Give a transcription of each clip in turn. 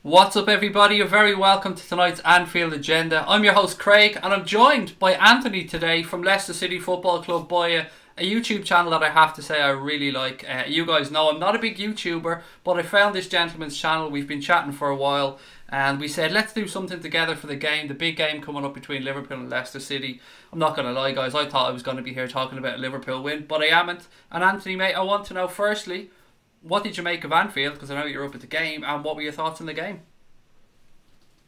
What's up, everybody? You're very welcome to tonight's Anfield Agenda. I'm your host Craig, and I'm joined by Anthony today from Leicester City Football Club Boya, a YouTube channel that I have to say I really like. You guys know I'm not a big YouTuber, but I found this gentleman's channel. We've been chatting for a while, and we said let's do something together for the game, the big game coming up between Liverpool and Leicester City. I'm not going to lie, guys, I thought I was going to be here talking about a Liverpool win, but I amn't. And Anthony, mate, I want to know firstly, what did you make of Anfield? Because I know you're up at the game, and what were your thoughts on the game?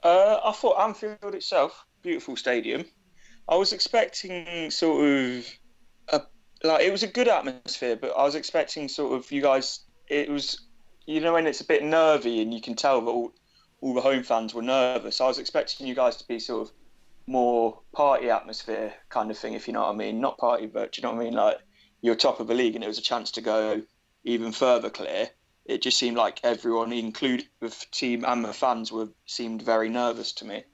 I thought Anfield itself, beautiful stadium. I was expecting sort of it was a good atmosphere, but I was expecting sort of you guys. It was, you know, when it's a bit nervy and you can tell that all the home fans were nervous. I was expecting you guys to be sort of more party atmosphere kind of thing, if you know what I mean. Not party, but do you know what I mean? Like you're top of the league and it was a chance to go even further clear. It just seemed like everyone, including the team and the fans, seemed very nervous to me.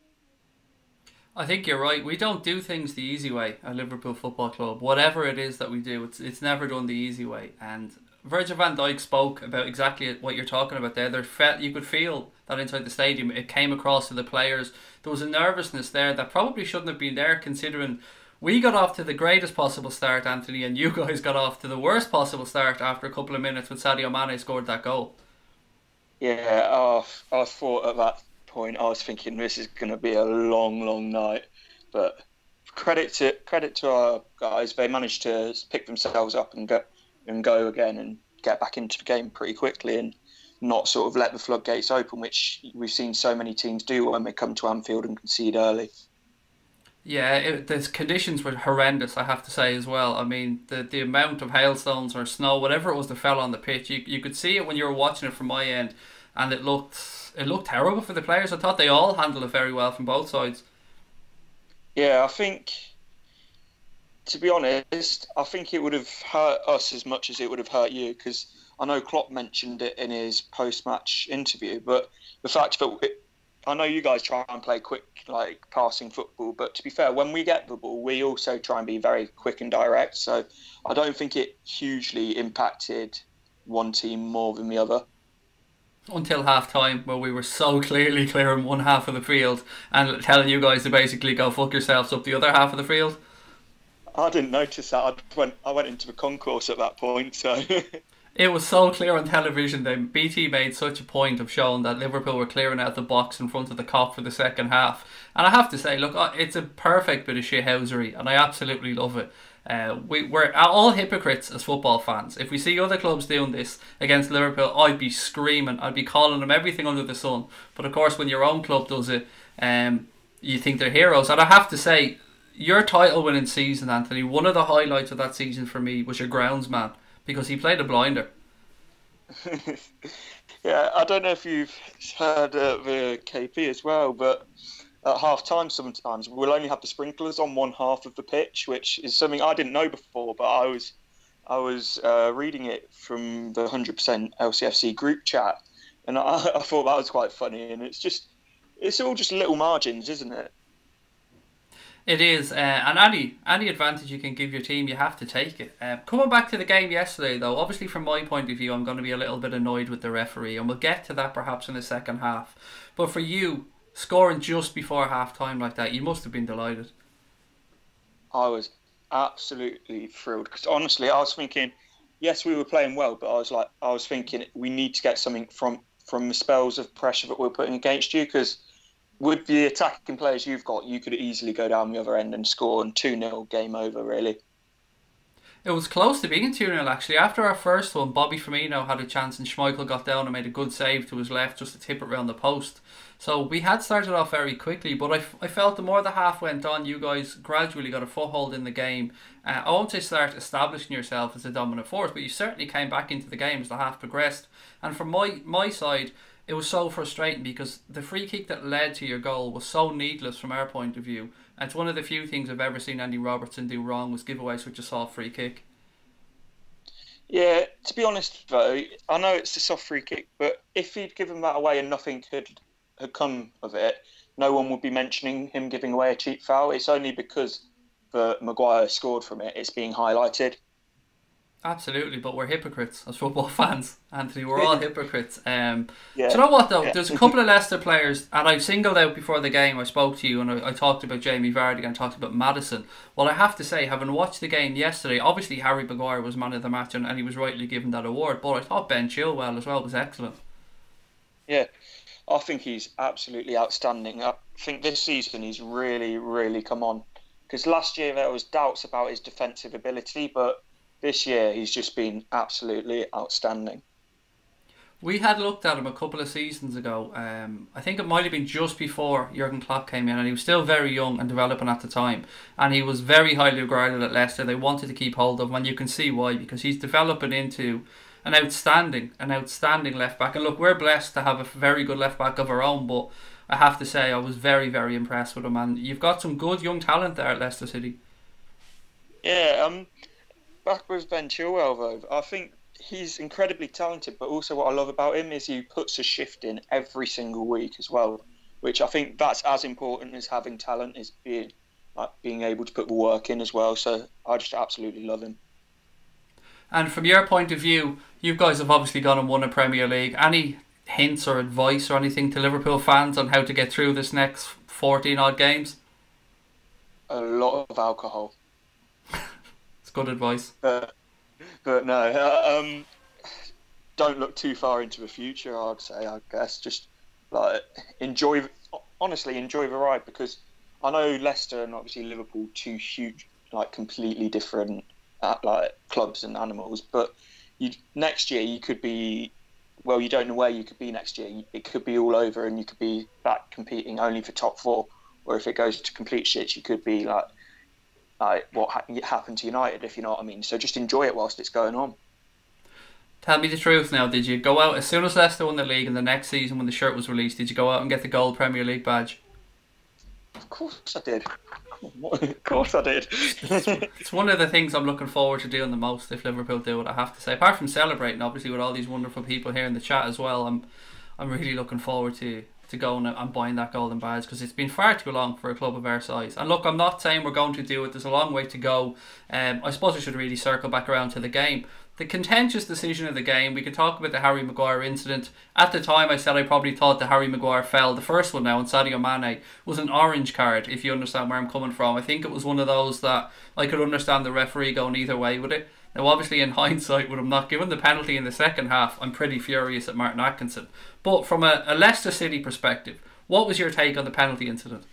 I think you're right. We don't do things the easy way at Liverpool Football Club. Whatever it is that we do, it's never done the easy way. And Virgil van Dijk spoke about exactly what you're talking about there. You could feel that inside the stadium. It came across to the players. There was a nervousness there that probably shouldn't have been there, considering we got off to the greatest possible start, Anthony, and you guys got off to the worst possible start after a couple of minutes when Sadio Mane scored that goal. Yeah, I thought at that point, I was thinking this is going to be a long, long night. But credit to our guys, they managed to pick themselves up and go again and get back into the game pretty quickly and not sort of let the floodgates open, which we've seen so many teams do when they come to Anfield and concede early. Yeah, the conditions were horrendous, I have to say as well. I mean, the amount of hailstones or snow, whatever it was that fell on the pitch, you could see it when you were watching it from my end, and it looked terrible for the players. I thought they all handled it very well from both sides. Yeah, I think, to be honest, I think it would have hurt us as much as it would have hurt you, because I know Klopp mentioned it in his post-match interview, but the fact that I know you guys try and play quick, like passing football, but to be fair, when we get the ball, we also try and be very quick and direct. So I don't think it hugely impacted one team more than the other. Until half time, where we were so clearly clearing one half of the field and telling you guys to basically go fuck yourselves up the other half of the field. I didn't notice that. I went into the concourse at that point, so. It was so clear on television that BT made such a point of showing that Liverpool were clearing out the box in front of the Kop for the second half. And I have to say, look, it's a perfect bit of shithousery, and I absolutely love it. We're all hypocrites as football fans. If we see other clubs doing this against Liverpool, I'd be screaming. I'd be calling them everything under the sun. But of course, when your own club does it, you think they're heroes. And I have to say, your title-winning season, Anthony, one of the highlights of that season for me was your groundsman, because he played a blinder. Yeah, I don't know if you've heard the KP as well, but at half time sometimes we'll only have the sprinklers on one half of the pitch, which is something I didn't know before, but I was reading it from the 100% LCFC group chat, and I thought that was quite funny, and it's all just little margins, isn't it? It is, and any advantage you can give your team, you have to take it. Coming back to the game yesterday, though, obviously from my point of view, I'm going to be a little bit annoyed with the referee, and we'll get to that perhaps in the second half. But for you, scoring just before half-time like that, you must have been delighted. I was absolutely thrilled, because honestly, I was thinking, yes, we were playing well, but I was thinking we need to get something from the spells of pressure that we're putting against you, because with the attacking players you've got, you could easily go down the other end and score, and 2-0, game over, really. It was close to being 2-0 actually. After our first one, Bobby Firmino had a chance and Schmeichel got down and made a good save to his left just to tip it round the post. So we had started off very quickly, but I felt the more the half went on, you guys gradually got a foothold in the game. I won't say start establishing yourself as a dominant force, but you certainly came back into the game as the half progressed. And from my side, it was so frustrating because the free kick that led to your goal was so needless from our point of view. It's one of the few things I've ever seen Andy Robertson do wrong, was give away such a soft free kick. Yeah, to be honest though, I know it's a soft free kick, but if he'd given that away and nothing had come of it, no one would be mentioning him giving away a cheap foul. It's only because Maguire scored from it, it's being highlighted. Absolutely, but we're hypocrites as football fans, Anthony. We're all hypocrites. Do Yeah, you know what though? yeah. There's a couple of Leicester players, and I've singled out before the game. I spoke to you, and I talked about Jamie Vardy and talked about Maddison. Well, I have to say, having watched the game yesterday, obviously Harry Maguire was man of the match, and he was rightly given that award. But I thought Ben Chilwell as well was excellent. Yeah, I think he's absolutely outstanding. I think this season he's really, really come on. Because last year there was doubts about his defensive ability, but this year he's just been absolutely outstanding. We had looked at him a couple of seasons ago. I think it might have been just before Jurgen Klopp came in, and he was still very young and developing at the time. And he was very highly regarded at Leicester. They wanted to keep hold of him, and you can see why, because he's developing into an outstanding left back. And look, we're blessed to have a very good left back of our own, but I have to say I was very, very impressed with him. And you've got some good young talent there at Leicester City. Yeah, back with Ben Chilwell though, I think he's incredibly talented, but also what I love about him is he puts a shift in every single week as well, which I think that's as important as having talent, is being able to put the work in as well. So I just absolutely love him. And from your point of view, you guys have obviously gone and won a Premier League. Any hints or advice or anything to Liverpool fans on how to get through this next 14 odd games? A lot of alcohol. It's good advice. But no, don't look too far into the future. I'd say, I guess, just like honestly enjoy the ride, because I know Leicester and obviously Liverpool, two huge, like completely different like clubs and animals. But next year you could be, well, you don't know where you could be next year. It could be all over, and you could be back competing only for top four. Or if it goes to complete shit, you could be like what happened to United, if you know what I mean. So just enjoy it whilst it's going on. Tell me the truth now, did you go out as soon as Leicester won the league and the next season when the shirt was released, did you go out and get the gold Premier League badge? Of course I did. Of course I did. It's one of the things I'm looking forward to doing the most if Liverpool do it, I have to say. Apart from celebrating, obviously, with all these wonderful people here in the chat as well, I'm really looking forward to going and buying that golden badge, because it's been far too long for a club of our size. And look, I'm not saying we're going to do it. There's a long way to go. I suppose we should really circle back around to the game. The contentious decision of the game, we could talk about the Harry Maguire incident. At the time I said I probably thought the Harry Maguire foul, the first one now on Sadio Mane, was an orange card, if you understand where I'm coming from. I think it was one of those that I could understand the referee going either way with it. Now obviously in hindsight, with him not given the penalty in the second half, I'm pretty furious at Martin Atkinson. But from a Leicester City perspective, what was your take on the penalty incident?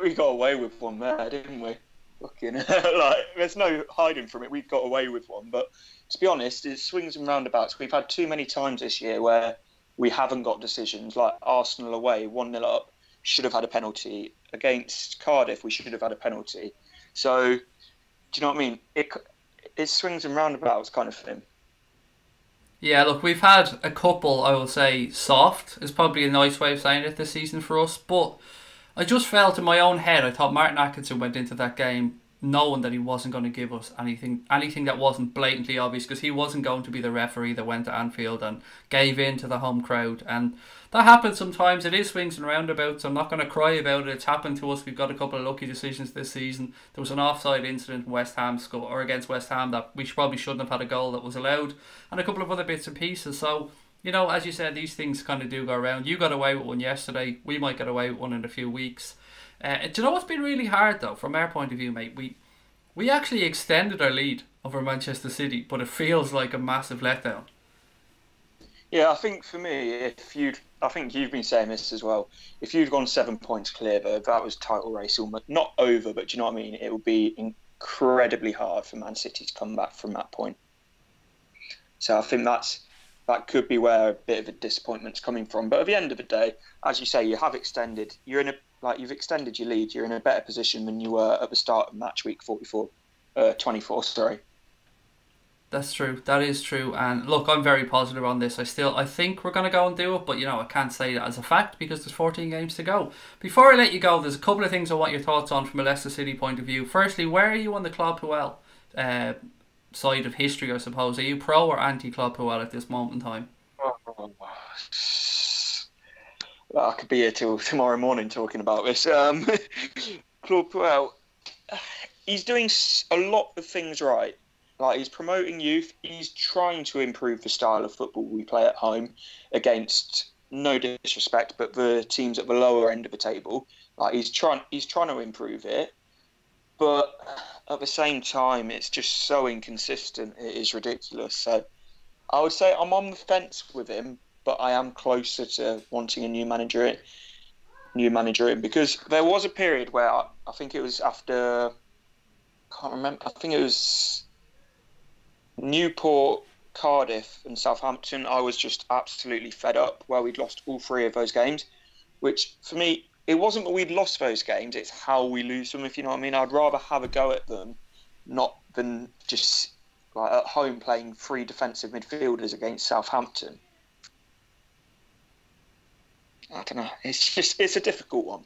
We got away with one there, didn't we? Fucking like, there's no hiding from it. We got away with one, but to be honest, it swings and roundabouts. We've had too many times this year where we haven't got decisions. Like Arsenal away, 1-0 up, should have had a penalty. Against Cardiff, we should have had a penalty. So, do you know what I mean? It swings and roundabouts kind of thing. Yeah, look, we've had a couple, I will say, soft is probably a nice way of saying it this season for us, but I just felt in my own head, I thought Martin Atkinson went into that game knowing that he wasn't going to give us anything that wasn't blatantly obvious, because he wasn't going to be the referee that went to Anfield and gave in to the home crowd. And that happens sometimes. It is swings and roundabouts. I'm not going to cry about it. It's happened to us. We've got a couple of lucky decisions this season. There was an offside incident in West Ham against West Ham that we probably shouldn't have had a goal that was allowed, and a couple of other bits and pieces. So, you know, as you said, these things kind of do go around. You got away with one yesterday. We might get away with one in a few weeks. Do you know what's been really hard though, from our point of view, mate? We actually extended our lead over Manchester City, but it feels like a massive letdown. Yeah, I think for me, I think you've been saying this as well. If you'd gone 7 points clear, though, that was title race almost not over, but do you know what I mean? It would be incredibly hard for Man City to come back from that point. So I think that could be where a bit of a disappointment's coming from. But at the end of the day, as you say, you have extended. You've extended your lead. You're in a better position than you were at the start of match week 24. Sorry. That's true. That is true. And look, I'm very positive on this. I think we're going to go and do it, but I can't say that as a fact because there's 14 games to go. Before I let you go, there's a couple of things I want your thoughts on from a Leicester City point of view. Firstly, where are you on the Club Puel side of history, I suppose? Are you pro or anti Club Puel at this moment in time? I could be here till tomorrow morning talking about this. Claude Puel, he's doing a lot of things right. Like, he's promoting youth. He's trying to improve the style of football we play at home against, no disrespect, but the teams at the lower end of the table. Like, he's trying to improve it, but at the same time, it's just so inconsistent. It is ridiculous. So I would say I'm on the fence with him, but I am closer to wanting a new manager in, because there was a period where I think it was after, I can't remember. I think it was Newport, Cardiff, and Southampton. I was just absolutely fed up where we'd lost all three of those games, which for me, it wasn't that we'd lost those games, it's how we lose them, if you know what I mean. I'd rather have a go at them, not than just like at home playing three defensive midfielders against Southampton. I don't know. It's a difficult one.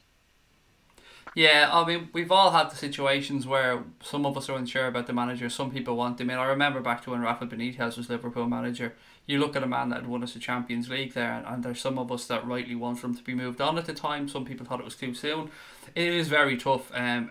Yeah, I mean, we've all had the situations where some of us are unsure about the manager, some people want him in. I remember back to when Rafa Benitez was Liverpool manager. You look at a man that had won us the Champions League there, and there's some of us that rightly want him to be moved on at the time. Some people thought it was too soon. It is very tough, and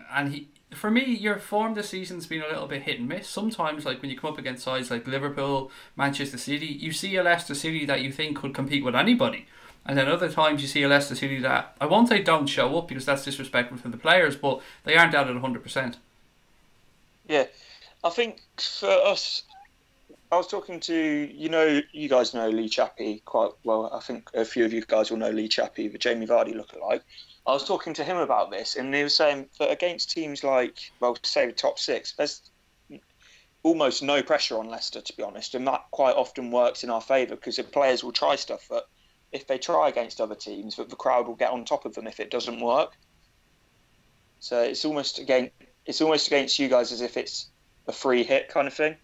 for me, your form this season's been a little bit hit and miss. Sometimes, like when you come up against sides like Liverpool, Manchester City, you see a Leicester City that you think could compete with anybody. And then other times you see a Leicester City that, I won't say don't show up because that's disrespectful to the players, but they aren't out at 100%. Yeah, I think for us, I was talking to, you guys know Lee Chappie quite well. I think a few of you guys will know Lee Chappie, the Jamie Vardy lookalike. I was talking to him about this, and he was saying that against teams like, well, say the top six, there's almost no pressure on Leicester, to be honest, and that quite often works in our favour because the players will try stuff that, if they try against other teams, that the crowd will get on top of them if it doesn't work. So it's almost against you guys as if it's a free hit kind of thing.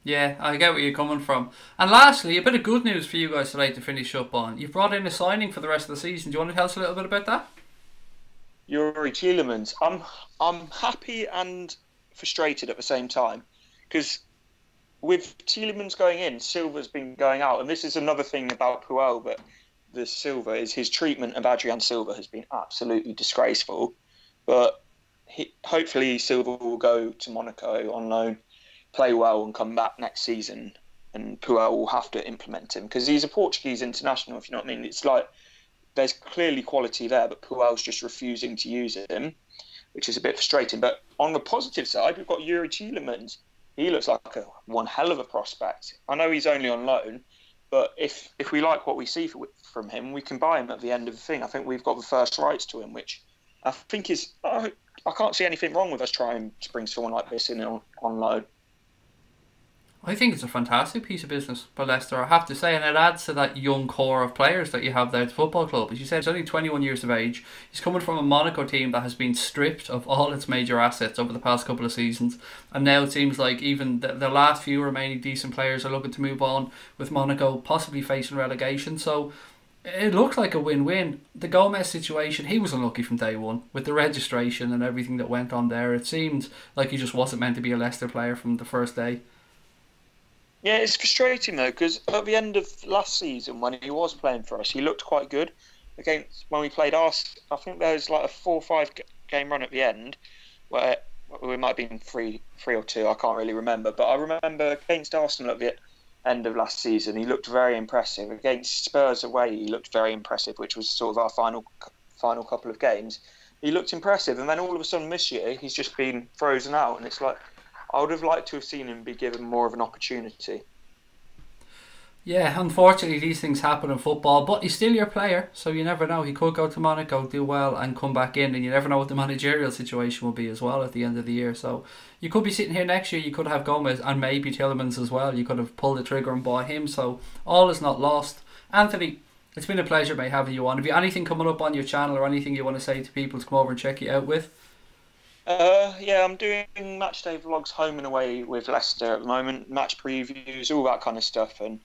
Yeah, I get where you're coming from. And lastly, a bit of good news for you guys today to finish up on. You've brought in a signing for the rest of the season. Do you want to tell us a little bit about that? Yuri Tielemans. I'm happy and frustrated at the same time because with Tielemans going in, Silva's been going out, and this is another thing about Puel, but the Silva is his treatment of Adrian Silva has been absolutely disgraceful. But hopefully Silva will go to Monaco on loan, play well, and come back next season, and Puel will have to implement him because he's a Portuguese international. If you know what I mean, it's like there's clearly quality there, but Puel's just refusing to use him, which is a bit frustrating. But on the positive side, we've got Yuri Tielemans. He looks like one hell of a prospect. I know he's only on loan, but if we like what we see from him, we can buy him at the end of the thing. I think we've got the first rights to him, which I think is... I can't see anything wrong with us trying to bring someone like this in on loan. I think it's a fantastic piece of business for Leicester, I have to say, and it adds to that young core of players that you have there at the football club. As you said, he's only 21 years of age. He's coming from a Monaco team that has been stripped of all its major assets over the past couple of seasons, and now it seems like even the last few remaining decent players are looking to move on with Monaco possibly facing relegation. So it looks like a win-win. The Gomez situation, he was unlucky from day one with the registration and everything that went on there. It seemed like he just wasn't meant to be a Leicester player from the first day. Yeah, it's frustrating though, because at the end of last season, when he was playing for us, he looked quite good. Against when we played Arsenal, I think there was like a 4 or 5 game run at the end, where we might have been 3 or 2. I can't really remember, but I remember against Arsenal at the end of last season, he looked very impressive. Against Spurs away, he looked very impressive, which was sort of our final couple of games. He looked impressive, and then all of a sudden this year, he's just been frozen out, and it's like, I would have liked to have seen him be given more of an opportunity. Yeah, unfortunately these things happen in football, but he's still your player, so you never know. He could go to Monaco, do well and come back in, and you never know what the managerial situation will be as well at the end of the year. So you could be sitting here next year, you could have Gomez and maybe Tielemans as well. You could have pulled the trigger and bought him, so all is not lost. Anthony, it's been a pleasure, mate, having you on. Have you anything coming up on your channel or anything you want to say to people to come over and check you out with? Yeah, I'm doing matchday vlogs home and away with Leicester at the moment, match previews, all that kind of stuff, and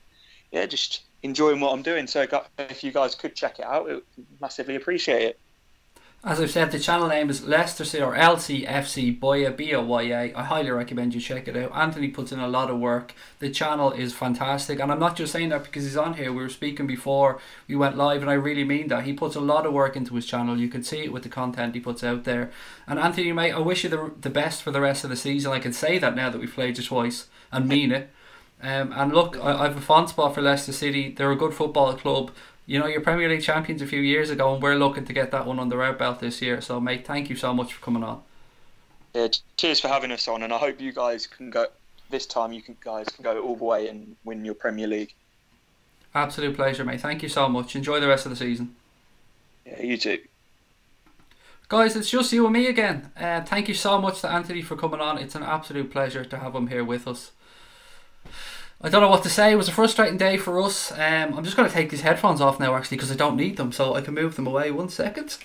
yeah, just enjoying what I'm doing. So if you guys could check it out, it would massively appreciate it. As I've said, the channel name is Leicester City or LCFC Boya, Boya. I highly recommend you check it out. Anthony puts in a lot of work. The channel is fantastic, and I'm not just saying that because he's on here. We were speaking before we went live, and I really mean that. He puts a lot of work into his channel. You can see it with the content he puts out there. And Anthony, mate, I wish you the best for the rest of the season. I can say that now that we've played you twice and mean it. And look, I have a fond spot for Leicester City. They're a good football club. You know, you're Premier League champions a few years ago, and we're looking to get that one under our belt this year. So, mate, thank you so much for coming on. Yeah, cheers for having us on, and I hope you guys can go this time. Guys can go all the way and win your Premier League. Absolute pleasure, mate. Thank you so much. Enjoy the rest of the season. Yeah, you too. Guys, it's just you and me again. Thank you so much to Anthony for coming on. It's an absolute pleasure to have him here with us. I don't know what to say. It was a frustrating day for us. I'm just going to take these headphones off now, actually, because I don't need them, so I can move them away. 1 second.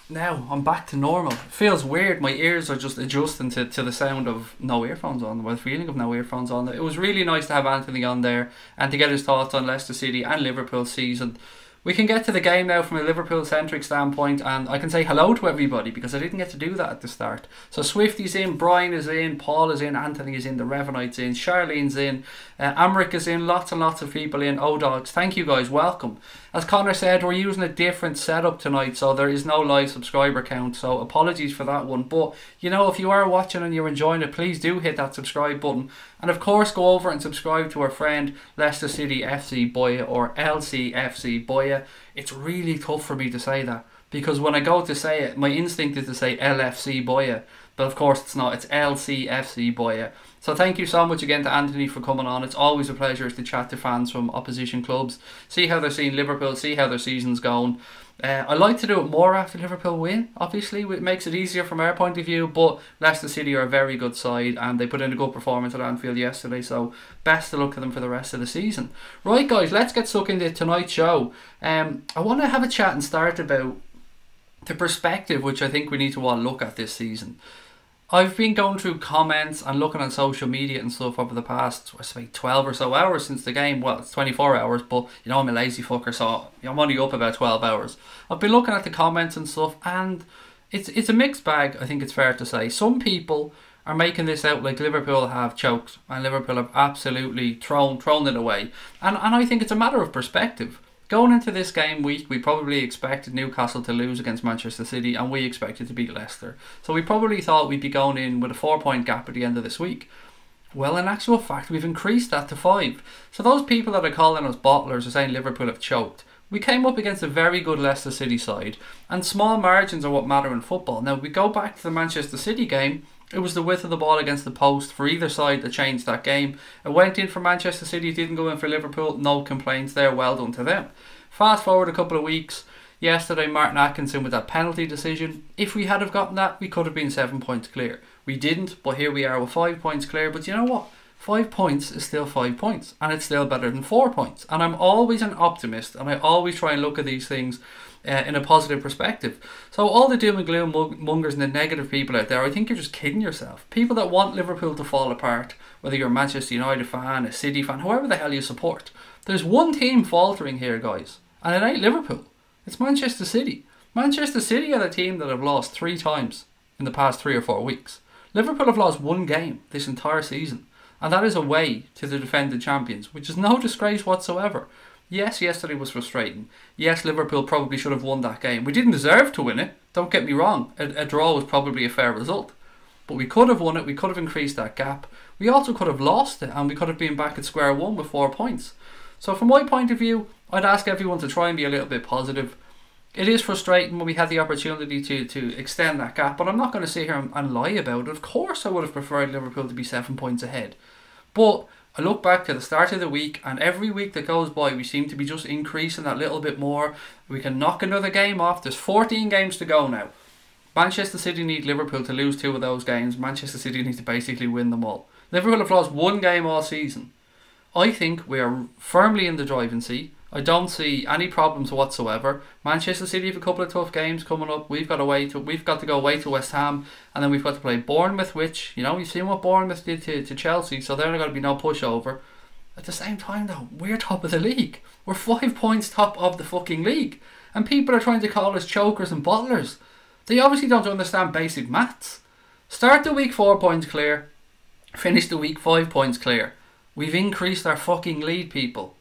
Now, I'm back to normal. It feels weird. My ears are just adjusting to the sound of no earphones on, or the feeling of no earphones on. It was really nice to have Anthony on there and to get his thoughts on Leicester City and Liverpool's season. We can get to the game now from a Liverpool-centric standpoint, and I can say hello to everybody because I didn't get to do that at the start. So Swifty's in, Brian is in, Paul is in, Anthony is in, the Revanite's in, Charlene's in, Amric is in, lots and lots of people in, O-Dogs. Thank you guys, welcome. As Connor said, we're using a different setup tonight, so there is no live subscriber count, so apologies for that one. But, you know, if you are watching and you're enjoying it, please do hit that subscribe button. And of course, go over and subscribe to our friend Leicester City FC Boya, or LCFC Boya. It's really tough for me to say that, because when I go to say it, my instinct is to say LFC Boya, but of course it's not, it's LCFC Boya. So thank you so much again to Anthony for coming on. It's always a pleasure to chat to fans from opposition clubs, see how they're seeing Liverpool, see how their season's going. I like to do it more after Liverpool win, obviously. It makes it easier from our point of view, but Leicester City are a very good side and they put in a good performance at Anfield yesterday, so best of luck to them for the rest of the season. Right guys, let's get stuck into tonight's show. I want to have a chat and start about the perspective which I think we need to all look at this season. I've been going through comments and looking on social media and stuff over the past, I say, 12 or so hours since the game. Well, it's 24 hours, but you know I'm a lazy fucker, so I'm only up about 12 hours. I've been looking at the comments and stuff, and it's a mixed bag, I think it's fair to say. Some people are making this out like Liverpool have choked and Liverpool have absolutely thrown it away. And I think it's a matter of perspective. Going into this game week, we probably expected Newcastle to lose against Manchester City, and we expected to beat Leicester. So we probably thought we'd be going in with a 4-point gap at the end of this week. Well, in actual fact, we've increased that to 5. So those people that are calling us bottlers are saying Liverpool have choked. We came up against a very good Leicester City side, and small margins are what matter in football. Now, we go back to the Manchester City game. It was the width of the ball against the post for either side that changed that game. It went in for Manchester City, it didn't go in for Liverpool. No complaints there, well done to them. Fast forward a couple of weeks. Yesterday, Martin Atkinson with that penalty decision. If we had have gotten that, we could have been 7 points clear. We didn't, but here we are with 5 points clear. But you know what? 5 points is still 5 points, and it's still better than 4 points. And I'm always an optimist, and I always try and look at these things in a positive perspective. So all the doom and gloom mongers and the negative people out there, I think you're just kidding yourself. People that want Liverpool to fall apart, whether you're a Manchester United fan, a City fan, whoever the hell you support, there's one team faltering here, guys, and it ain't Liverpool. It's Manchester City. Manchester City are the team that have lost 3 times in the past 3 or 4 weeks. Liverpool have lost 1 game this entire season, and that is away to the defending champions, which is no disgrace whatsoever. Yes, yesterday was frustrating. Yes, Liverpool probably should have won that game. We didn't deserve to win it, don't get me wrong. A draw was probably a fair result. But we could have won it, we could have increased that gap. We also could have lost it, and we could have been back at square one with 4 points. So from my point of view, I'd ask everyone to try and be a little bit positive. It is frustrating when we had the opportunity to extend that gap, but I'm not going to sit here and lie about it. Of course I would have preferred Liverpool to be 7 points ahead. But I look back to the start of the week, and every week that goes by we seem to be just increasing that little bit more. We can knock another game off. There's 14 games to go now. Manchester City need Liverpool to lose 2 of those games. Manchester City needs to basically win them all. Liverpool have lost 1 game all season. I think we are firmly in the driving seat. I don't see any problems whatsoever. Manchester City have a couple of tough games coming up. We've got to go away to West Ham, and then we've got to play Bournemouth, which, you know, you've seen what Bournemouth did to Chelsea, so they're not going to be no pushover. At the same time though, we're top of the league. We're 5 points top of the fucking league, and people are trying to call us chokers and bottlers. They obviously don't understand basic maths. Start the week 4 points clear, finish the week 5 points clear. We've increased our fucking lead, people.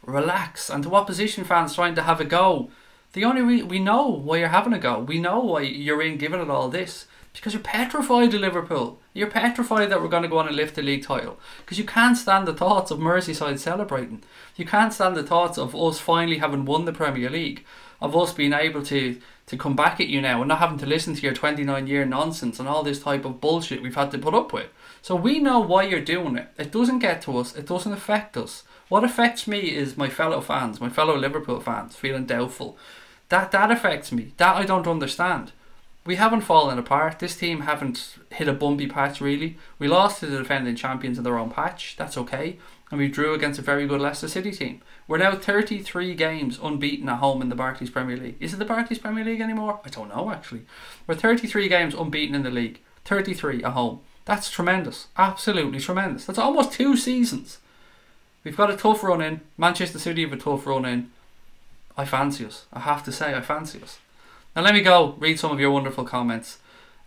Relax. And to opposition fans trying to have a go, we know why you're having a go. We know why you're in giving it all this. Because you're petrified of Liverpool. You're petrified that we're going to go on and lift the league title. Because you can't stand the thoughts of Merseyside celebrating. You can't stand the thoughts of us finally having won the Premier League. Of us being able to come back at you now and not having to listen to your 29-year nonsense and all this type of bullshit we've had to put up with. So we know why you're doing it. It doesn't get to us. It doesn't affect us. What affects me is my fellow fans, my fellow Liverpool fans feeling doubtful. That affects me. That I don't understand. We haven't fallen apart. This team haven't hit a bumpy patch really. We lost to the defending champions in their own patch. That's okay. And we drew against a very good Leicester City team. We're now 33 games unbeaten at home in the Barclays Premier League. Is it the Barclays Premier League anymore? I don't know actually. We're 33 games unbeaten in the league. 33 at home. That's tremendous. Absolutely tremendous. That's almost 2 seasons. We've got a tough run in. Manchester City have a tough run in. I fancy us. I have to say I fancy us. Now let me go read some of your wonderful comments.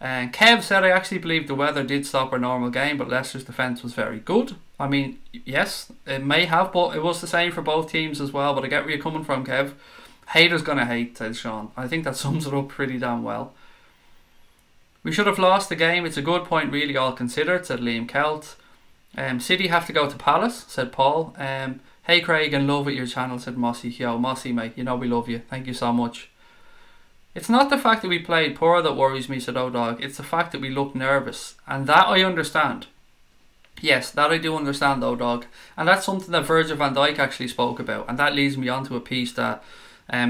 Kev said, I actually believe the weather did stop our normal game, but Leicester's defence was very good. I mean, yes, it may have, but it was the same for both teams as well. But I get where you're coming from, Kev. Haters gonna hate, said Sean. I think that sums it up pretty damn well. We should have lost the game. It's a good point, really, all considered, said Liam Kelt. City have to go to Palace, said Paul. Hey Craig, and love at your channel, said Mossy. Yo, Mossy, mate, you know we love you. Thank you so much. It's not the fact that we played poor that worries me, said O-Dog. It's the fact that we look nervous. And that I understand. Yes, that I do understand, O-Dog. And that's something that Virgil van Dijk actually spoke about. And that leads me on to a piece that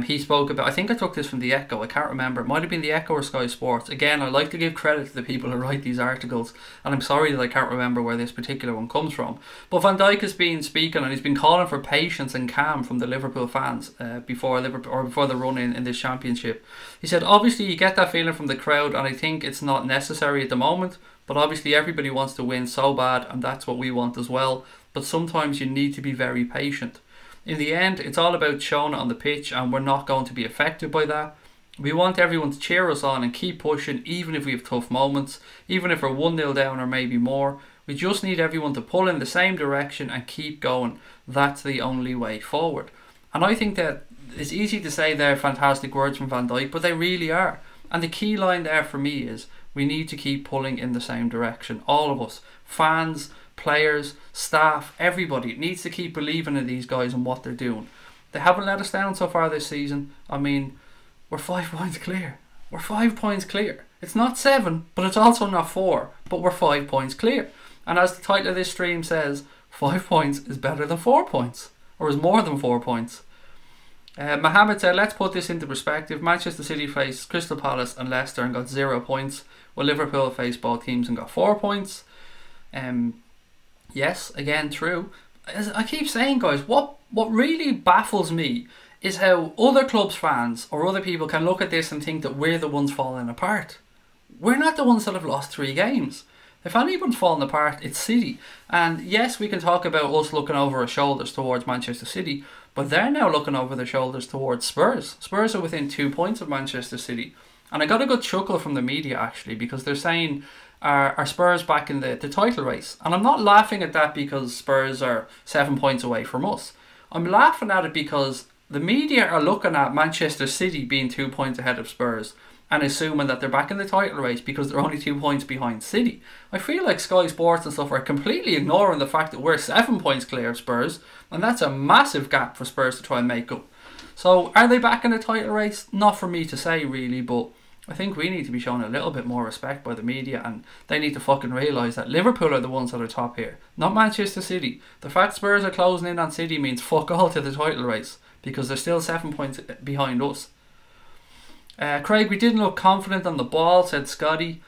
he spoke about. I think I took this from The Echo. I can't remember. It might have been The Echo or Sky Sports. Again, I like to give credit to the people who write these articles. And I'm sorry that I can't remember where this particular one comes from. But Van Dijk has been speaking and he's been calling for patience and calm from the Liverpool fans before the run in this championship. He said, obviously you get that feeling from the crowd and I think it's not necessary at the moment. But obviously everybody wants to win so bad and that's what we want as well. But sometimes you need to be very patient. In the end, it's all about showing it on the pitch and we're not going to be affected by that. We want everyone to cheer us on and keep pushing even if we have tough moments, even if we're 1-0 down or maybe more. We just need everyone to pull in the same direction and keep going. That's the only way forward. And I think that it's easy to say they're fantastic words from Van Dijk, but they really are. And the key line there for me is we need to keep pulling in the same direction. All of us, fans, players, staff, everybody needs to keep believing in these guys and what they're doing. They haven't let us down so far this season. I mean, we're 5 points clear. We're 5 points clear. It's not 7, but it's also not 4, but we're 5 points clear. And as the title of this stream says, 5 points is better than 4 points, or is more than 4 points. Mohammed said, let's put this into perspective. Manchester City faced Crystal Palace and Leicester and got 0 points, while Liverpool faced both teams and got 4 points. Yes, again, true. As I keep saying, guys, what really baffles me is how other clubs' fans or other people can look at this and think that we're the ones falling apart. We're not the ones that have lost 3 games. If anyone's fallen apart, it's City. And yes, we can talk about us looking over our shoulders towards Manchester City, but they're now looking over their shoulders towards Spurs. Spurs are within 2 points of Manchester City. And I got a good chuckle from the media, actually, because they're saying, are Spurs back in the title race? And I'm not laughing at that because Spurs are 7 points away from us. I'm laughing at it because the media are looking at Manchester City being 2 points ahead of Spurs and assuming that they're back in the title race because they're only 2 points behind City. I feel like Sky Sports and stuff are completely ignoring the fact that we're 7 points clear of Spurs, and that's a massive gap for Spurs to try and make up. So are they back in the title race? Not for me to say really, but I think we need to be shown a little bit more respect by the media, and they need to fucking realise that Liverpool are the ones that are top here, not Manchester City. The fact Spurs are closing in on City means fuck all to the title race because they're still 7 points behind us. Craig, we didn't look confident on the ball, said Scotty.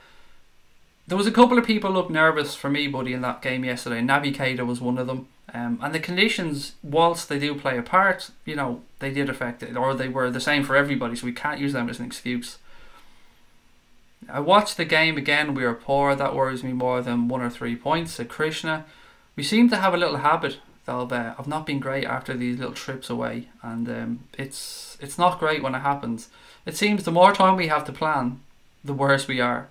There was a couple of people look nervous for me, buddy, in that game yesterday. Naby Keita was one of them. And the conditions, whilst they do play a part, you know, they did affect it, or they were the same for everybody, so we can't use them as an excuse. I watched the game again. We were poor. That worries me more than 1 or 3 points, said Krishna. We seem to have a little habit, though, of not being great after these little trips away, and it's not great when it happens. It seems the more time we have to plan, the worse we are.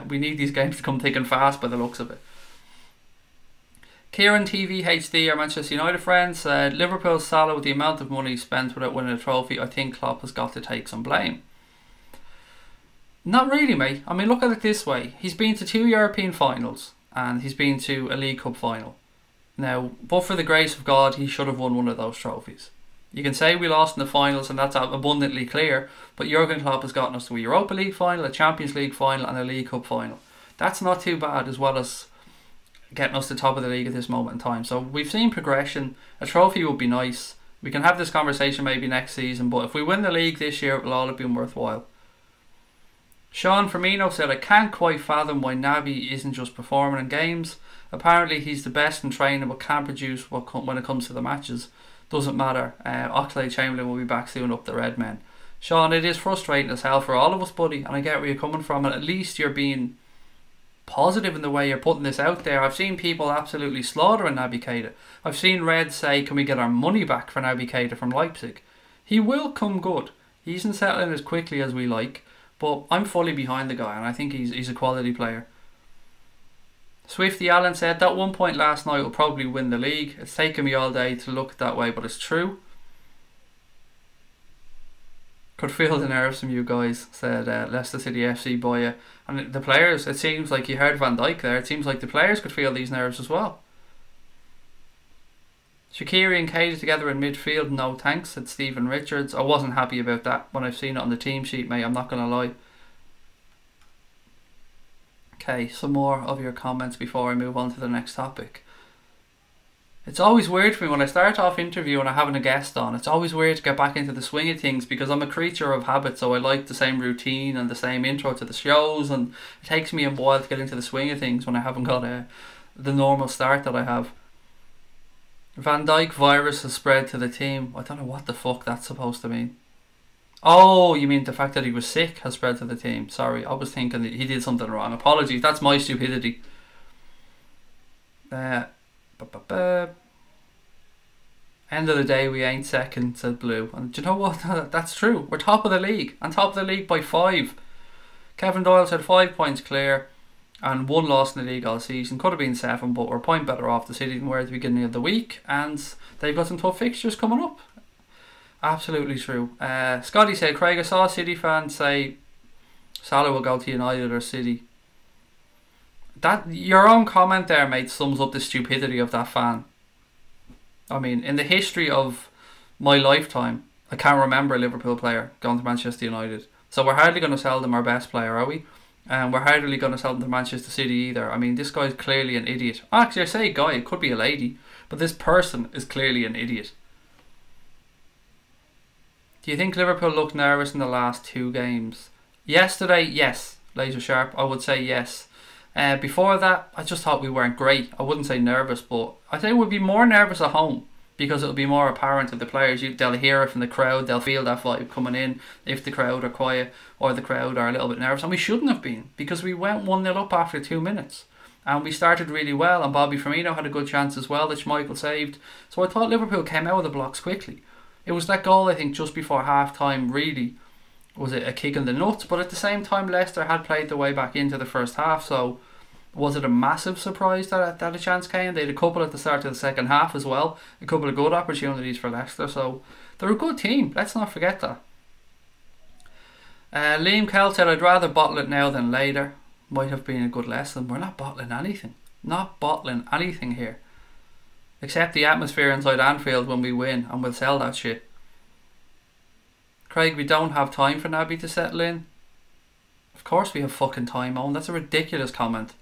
We need these games to come thick and fast by the looks of it. Kieran TVHD, our Manchester United friend, said Liverpool's Salah with the amount of money spent without winning a trophy. I think Klopp has got to take some blame. Not really, mate. I mean, look at it this way. He's been to 2 European finals and he's been to a League Cup final. Now, but for the grace of God, he should have won one of those trophies. You can say we lost in the finals and that's abundantly clear, but Jurgen Klopp has gotten us to a Europa League final, a Champions League final and a League Cup final. That's not too bad, as well as getting us to the top of the league at this moment in time. So we've seen progression. A trophy would be nice. We can have this conversation maybe next season, but if we win the league this year, it will all have been worthwhile. Sean Firmino said, I can't quite fathom why Naby isn't just performing in games. Apparently he's the best in training but can't produce when it comes to the matches. Doesn't matter. Oxlade-Chamberlain will be back soon up the red men. Sean, it is frustrating as hell for all of us, buddy, and I get where you're coming from, and at least you're being positive in the way you're putting this out there. I've seen people absolutely slaughtering Naby Keita. I've seen Red say, can we get our money back for Naby Keita from Leipzig? He will come good. He isn't settling as quickly as we like, but I'm fully behind the guy and I think he's a quality player. Swifty Allen said, that 1 point last night will probably win the league. It's taken me all day to look that way, but it's true. Could feel the nerves from you guys, said Leicester City FC Boya. And the players, it seems like you heard Van Dijk there, it seems like the players could feel these nerves as well. Shaqiri and Keita together in midfield, no thanks, said Stephen Richards. I wasn't happy about that when I've seen it on the team sheet, mate, I'm not going to lie. Okay, some more of your comments before I move on to the next topic. It's always weird for me when I start off interviewing and having a guest on. It's always weird to get back into the swing of things because I'm a creature of habit, so I like the same routine and the same intro to the shows, and it takes me a while to get into the swing of things when I haven't got the normal start that I have. Van Dijk virus has spread to the team. I don't know what the fuck that's supposed to mean. Oh, you mean the fact that he was sick has spread to the team. Sorry, I was thinking that he did something wrong. Apologies, that's my stupidity. End of the day, we ain't second, said Blue. And do you know what? That's true. We're top of the league. And top of the league by 5. Kevin Doyle said 5 points clear and 1 loss in the league all season. Could have been 7, but we're a point better off the City than we were at the beginning of the week. And they've got some tough fixtures coming up. Absolutely true. Scotty said, Craig, I saw City fans say Salah will go to United or City. That your own comment there, mate, sums up the stupidity of that fan. I mean, in the history of my lifetime, I can't remember a Liverpool player going to Manchester United. So we're hardly going to sell them our best player, are we? And we're hardly going to sell them to Manchester City either. I mean, this guy's clearly an idiot. Actually, I say guy, it could be a lady, but this person is clearly an idiot. Do you think Liverpool looked nervous in the last 2 games? Yesterday, yes. Laser sharp, I would say yes. Before that, I just thought we weren't great. I wouldn't say nervous, but I think we'd be more nervous at home because it'll be more apparent to the players. They'll hear it from the crowd. They'll feel that vibe coming in if the crowd are quiet or the crowd are a little bit nervous. And we shouldn't have been because we went 1-0 up after 2 minutes. And we started really well, and Bobby Firmino had a good chance as well that Schmeichel saved. So I thought Liverpool came out of the blocks quickly. It was that goal, I think, just before half-time really was it a kick in the nuts. But at the same time, Leicester had played their way back into the first half. So was it a massive surprise that a chance came? They had a couple at the start of the second half as well. A couple of good opportunities for Leicester. So they're a good team. Let's not forget that. Liam Kell said, I'd rather bottle it now than later. Might have been a good lesson. We're not bottling anything. Not bottling anything here. Except the atmosphere inside Anfield when we win, and we'll sell that shit. Craig, we don't have time for Naby to settle in. Of course we have fucking time, Owen. That's a ridiculous comment.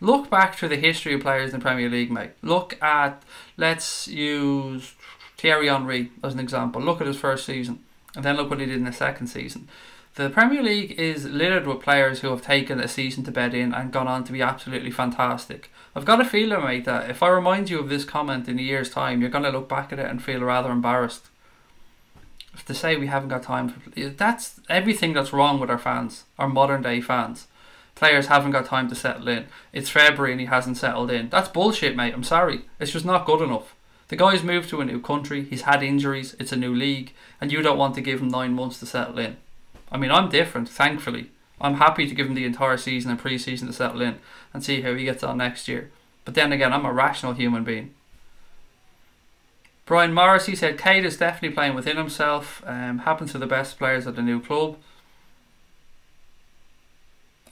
Look back through the history of players in the Premier League, mate. Look at, let's use Thierry Henry as an example. Look at his first season, and then look what he did in the second season. The Premier League is littered with players who have taken a season to bed in and gone on to be absolutely fantastic. I've got a feeling, mate, that if I remind you of this comment in a year's time, you're going to look back at it and feel rather embarrassed. If to say we haven't got time for, that's everything that's wrong with our fans, our modern day fans. Players haven't got time to settle in. It's February and he hasn't settled in. That's bullshit, mate. I'm sorry. It's just not good enough. The guy's moved to a new country. He's had injuries. It's a new league. And you don't want to give him 9 months to settle in. I mean, I'm different, thankfully. I'm happy to give him the entire season and pre-season to settle in and see how he gets on next year. But then again, I'm a rational human being. Brian Morrissey said Kate is definitely playing within himself. Happens to the best players at the new club.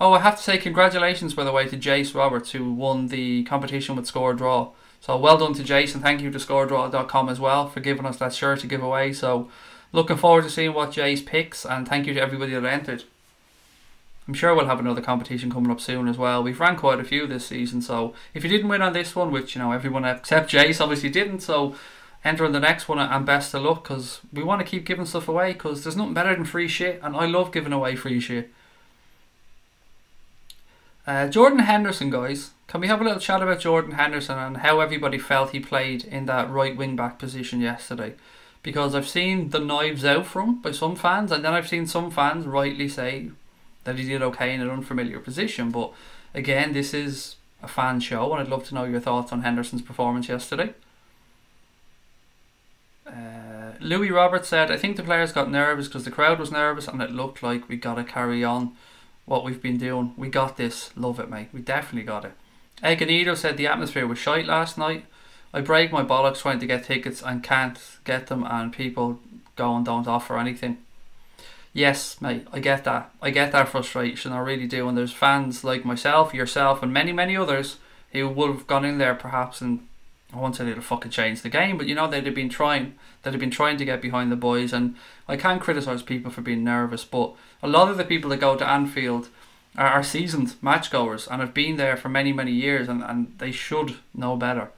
Oh, I have to say congratulations, by the way, to Jace Roberts, who won the competition with Score Draw. So well done to Jace, and thank you to scoredraw.com as well for giving us that shirt to give away. So looking forward to seeing what Jace picks, and thank you to everybody that entered. I'm sure we'll have another competition coming up soon as well. We've ran quite a few this season, so if you didn't win on this one, which everyone except Jace obviously didn't, so enter in the next one and best of luck, because we want to keep giving stuff away, because there's nothing better than free shit, and I love giving away free shit. Jordan Henderson, guys. Can we have a little chat about Jordan Henderson and how everybody felt he played in that right wing back position yesterday? Because I've seen the knives out from by some fans, and then I've seen some fans rightly say that he did okay in an unfamiliar position. But again, this is a fan show, and I'd love to know your thoughts on Henderson's performance yesterday. Louis Roberts said, I think the players got nervous because the crowd was nervous and it looked like we got to carry on what we've been doing. We got this. Love it, mate. We definitely got it. Eganito said the atmosphere was shite last night. I break my bollocks trying to get tickets and can't get them, and people go and don't offer anything. Yes, mate, I get that. I get that frustration, I really do. And there's fans like myself, yourself, and many, many others who would have gone in there perhaps, and I won't say they'd have fucking changed the game, but they'd have been trying. They'd have been trying to get behind the boys, and I can't criticise people for being nervous, but a lot of the people that go to Anfield are seasoned matchgoers and have been there for many, many years, and they should know better.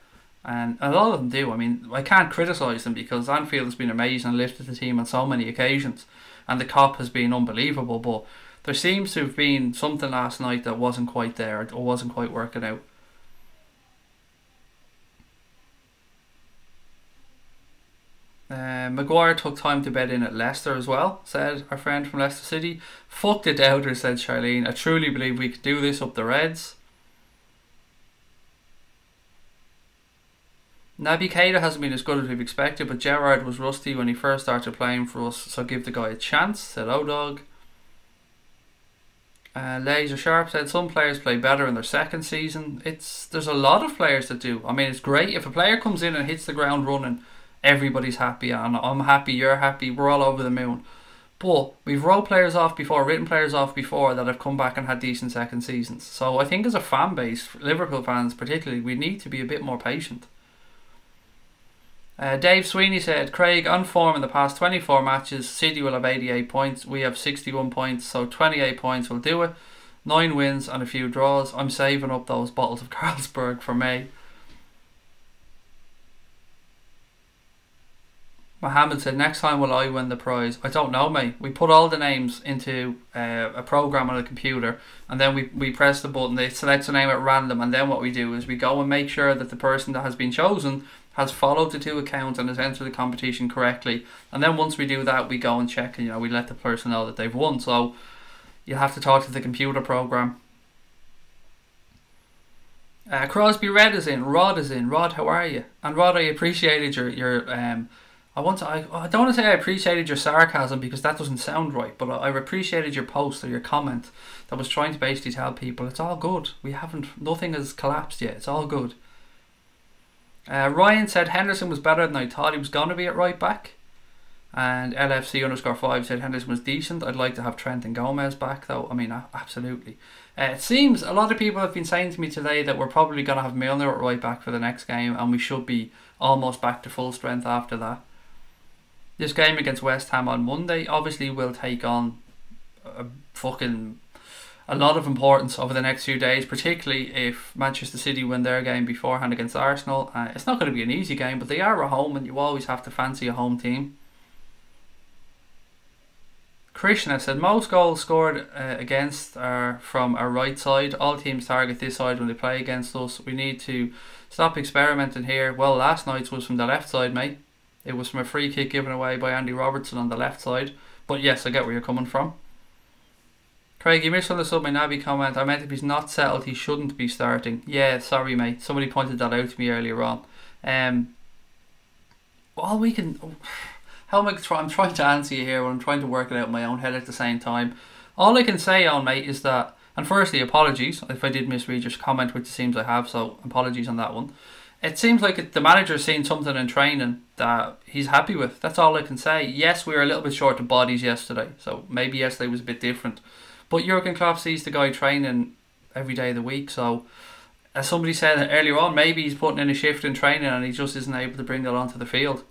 And a lot of them do. I mean, I can't criticise them because Anfield has been amazing and lifted the team on so many occasions, and the cop has been unbelievable, but there seems to have been something last night that wasn't quite there or wasn't quite working out. Maguire took time to bed in at Leicester as well, said our friend from Leicester City. Fuck the doubters, said Charlene. I truly believe we could do this up the Reds. Naby Keita hasn't been as good as we've expected, but Gerrard was rusty when he first started playing for us, so give the guy a chance, said O-Dog. Laser Sharp said some players play better in their second season. There's a lot of players that do. I mean, it's great if a player comes in and hits the ground running, everybody's happy, and I'm happy, you're happy, we're all over the moon. But we've wrote players off before, written players off before that have come back and had decent second seasons. So I think as a fan base, Liverpool fans particularly, we need to be a bit more patient. Dave Sweeney said, Craig, on form in the past 24 matches, City will have 88 points, we have 61 points, so 28 points will do it. 9 wins and a few draws. I'm saving up those bottles of Carlsberg for May. Mohammed said, next time will I win the prize? I don't know, mate. We put all the names into a program on a computer, and then we press the button, it selects a name at random, and then what we do is we go and make sure that the person that has been chosen has followed the 2 accounts and has entered the competition correctly. And then once we do that, we go and check, and we let the person know that they've won. So you have to talk to the computer program. Crosby Red is in. Rod is in. Rod, how are you? And Rod, I appreciated your I don't want to say I appreciated your sarcasm because that doesn't sound right, but I appreciated your post or your comment that was trying to basically tell people it's all good. Nothing has collapsed yet. It's all good. Ryan said Henderson was better than I thought he was going to be at right back. And LFC_5 said Henderson was decent. I'd like to have Trent and Gomez back though. I mean, absolutely. It seems a lot of people have been saying to me today that we're probably going to have Milner at right back for the next game, and we should be almost back to full strength after that. This game against West Ham on Monday obviously will take on a lot of importance over the next few days, particularly if Manchester City win their game beforehand against Arsenal. It's not going to be an easy game, but they are at home and you always have to fancy a home team. Krishna said most goals scored against are from our right side. All teams target this side when they play against us. We need to stop experimenting here. Well, last night's was from the left side, mate. It was from a free kick given away by Andy Robertson on the left side. But yes, I get where you're coming from. Craig, you misunderstood my Naby comment. I meant if he's not settled, he shouldn't be starting. Yeah, sorry, mate. Somebody pointed that out to me earlier on. All we can... I'm trying to answer you here, but I'm trying to work it out in my own head at the same time. All I can say on, mate, is that, and firstly, apologies if I did misread your comment, which it seems I have, so apologies on that one. It seems like the manager's seen something in training that he's happy with. That's all I can say. Yes, we were a little bit short of bodies yesterday, so maybe yesterday was a bit different. But Jurgen Klopp sees the guy training every day of the week, so as somebody said earlier on, maybe he's putting in a shift in training and he just isn't able to bring that onto the field.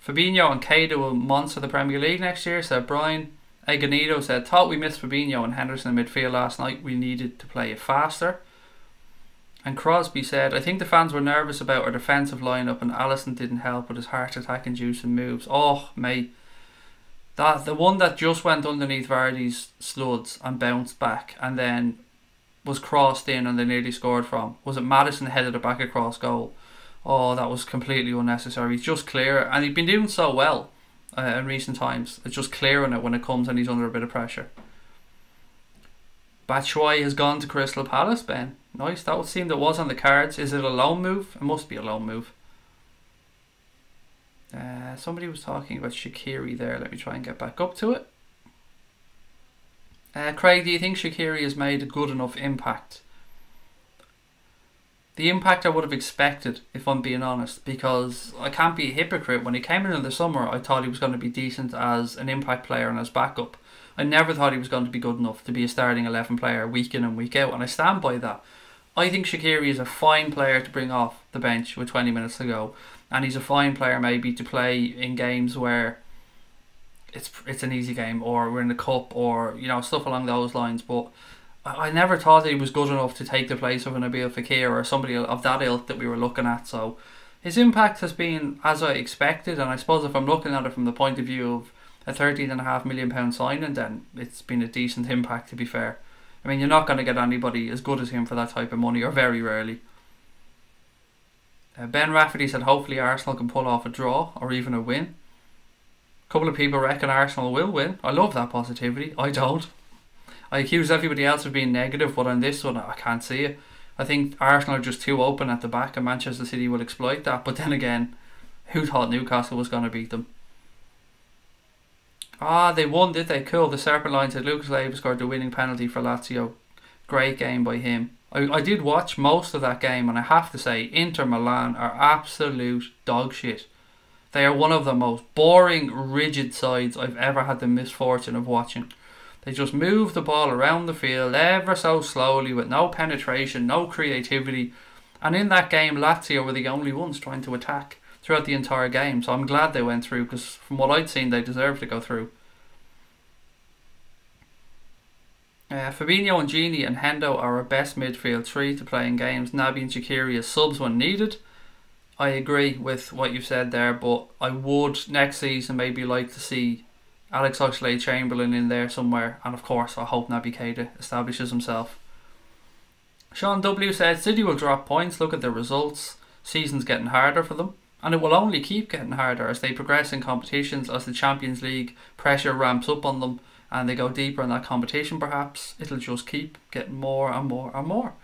Fabinho and Keita will monster the Premier League next year, said Brian. Eganito said, thought we missed Fabinho and Henderson in midfield last night. We needed to play it faster. And Crosby said, I think the fans were nervous about our defensive lineup and Alisson didn't help with his heart-attack inducing moves. Oh, mate. The one that just went underneath Vardy's sluds and bounced back and then was crossed in and they nearly scored from. Was it Maddison headed it back across goal? Oh, that was completely unnecessary. He's just clear, and he's been doing so well in recent times. It's just clearing it when it comes and he's under a bit of pressure. Batshuayi has gone to Crystal Palace, Ben. Nice. That would seem that was on the cards. Is it a loan move? It must be a loan move. Somebody was talking about Shaqiri there. Let me try and get back up to it. Craig, do you think Shaqiri has made a good enough impact? The impact I would have expected, if I'm being honest, because I can't be a hypocrite. When he came in the summer, I thought he was going to be decent as an impact player and as backup. I never thought he was going to be good enough to be a starting 11 player week in and week out, and I stand by that. I think Shaqiri is a fine player to bring off the bench with 20 minutes to go, and he's a fine player maybe to play in games where it's an easy game, or we're in the cup, or stuff along those lines. But I never thought that he was good enough to take the place of an Nabil Fekir or somebody of that ilk that we were looking at. So his impact has been as I expected, and I suppose if I'm looking at it from the point of view of a £13.5 million signing, then it's been a decent impact, to be fair. I mean, you're not going to get anybody as good as him for that type of money, or very rarely. Ben Rafferty said hopefully Arsenal can pull off a draw or even a win. A couple of people reckon Arsenal will win. I love that positivity. I don't. I accuse everybody else of being negative, but on this one I can't see it. I think Arsenal are just too open at the back and Manchester City will exploit that. But then again, who thought Newcastle was going to beat them? Ah, they won, did they? Cool. The Serpent Line said Lucas Leiva scored the winning penalty for Lazio. Great game by him. I did watch most of that game, and I have to say Inter Milan are absolute dog shit. They are one of the most boring, rigid sides I've ever had the misfortune of watching. They just move the ball around the field ever so slowly with no penetration, no creativity. And in that game, Lazio were the only ones trying to attack throughout the entire game. So I'm glad they went through, because from what I'd seen, they deserved to go through. Fabinho and Gini and Hendo are our best midfield three to play in games. Naby and Shaqiri as subs when needed. I agree with what you've said there, but I would next season maybe like to see Alex Oxlade-Chamberlain in there somewhere, and of course I hope Naby Keita establishes himself. Sean W said City will drop points, look at the results, season's getting harder for them, and it will only keep getting harder as they progress in competitions, as the Champions League pressure ramps up on them and they go deeper in that competition. Perhaps it'll just keep getting more and more and more.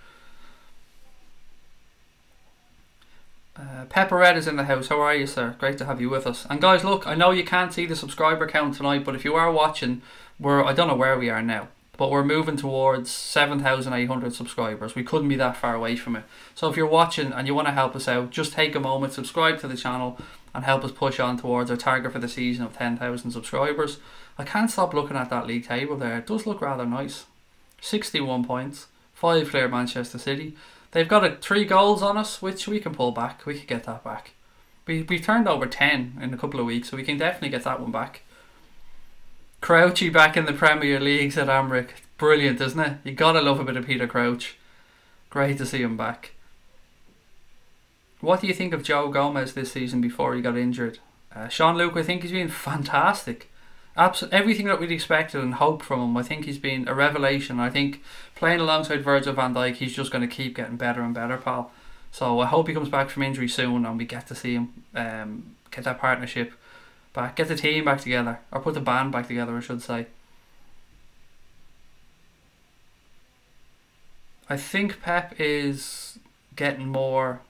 Pepper Red is in the house. How are you, sir? Great to have you with us. And guys, look, I know you can't see the subscriber count tonight, but if you are watching, I don't know where we are now, but we're moving towards 7,800 subscribers. We couldn't be that far away from it. So if you're watching and you want to help us out, just take a moment, subscribe to the channel and help us push on towards our target for the season of 10,000 subscribers. I can't stop looking at that league table there. It does look rather nice. 61 points, 5 clear Manchester City. They've got 3 goals on us, which we can pull back. We can get that back. We've turned over 10 in a couple of weeks, so we can definitely get that one back. Crouchy back in the Premier League, said Amric. Brilliant, isn't it? You gotta love a bit of Peter Crouch. Great to see him back. What do you think of Joe Gomez this season before he got injured? Sean Luke, I think he's been fantastic. Everything that we'd expected and hoped from him. I think he's been a revelation. I think playing alongside Virgil van Dijk, he's just going to keep getting better and better, pal. So I hope he comes back from injury soon and we get to see him get that partnership back, get the team back together, or put the band back together, I should say. I think Pep is getting more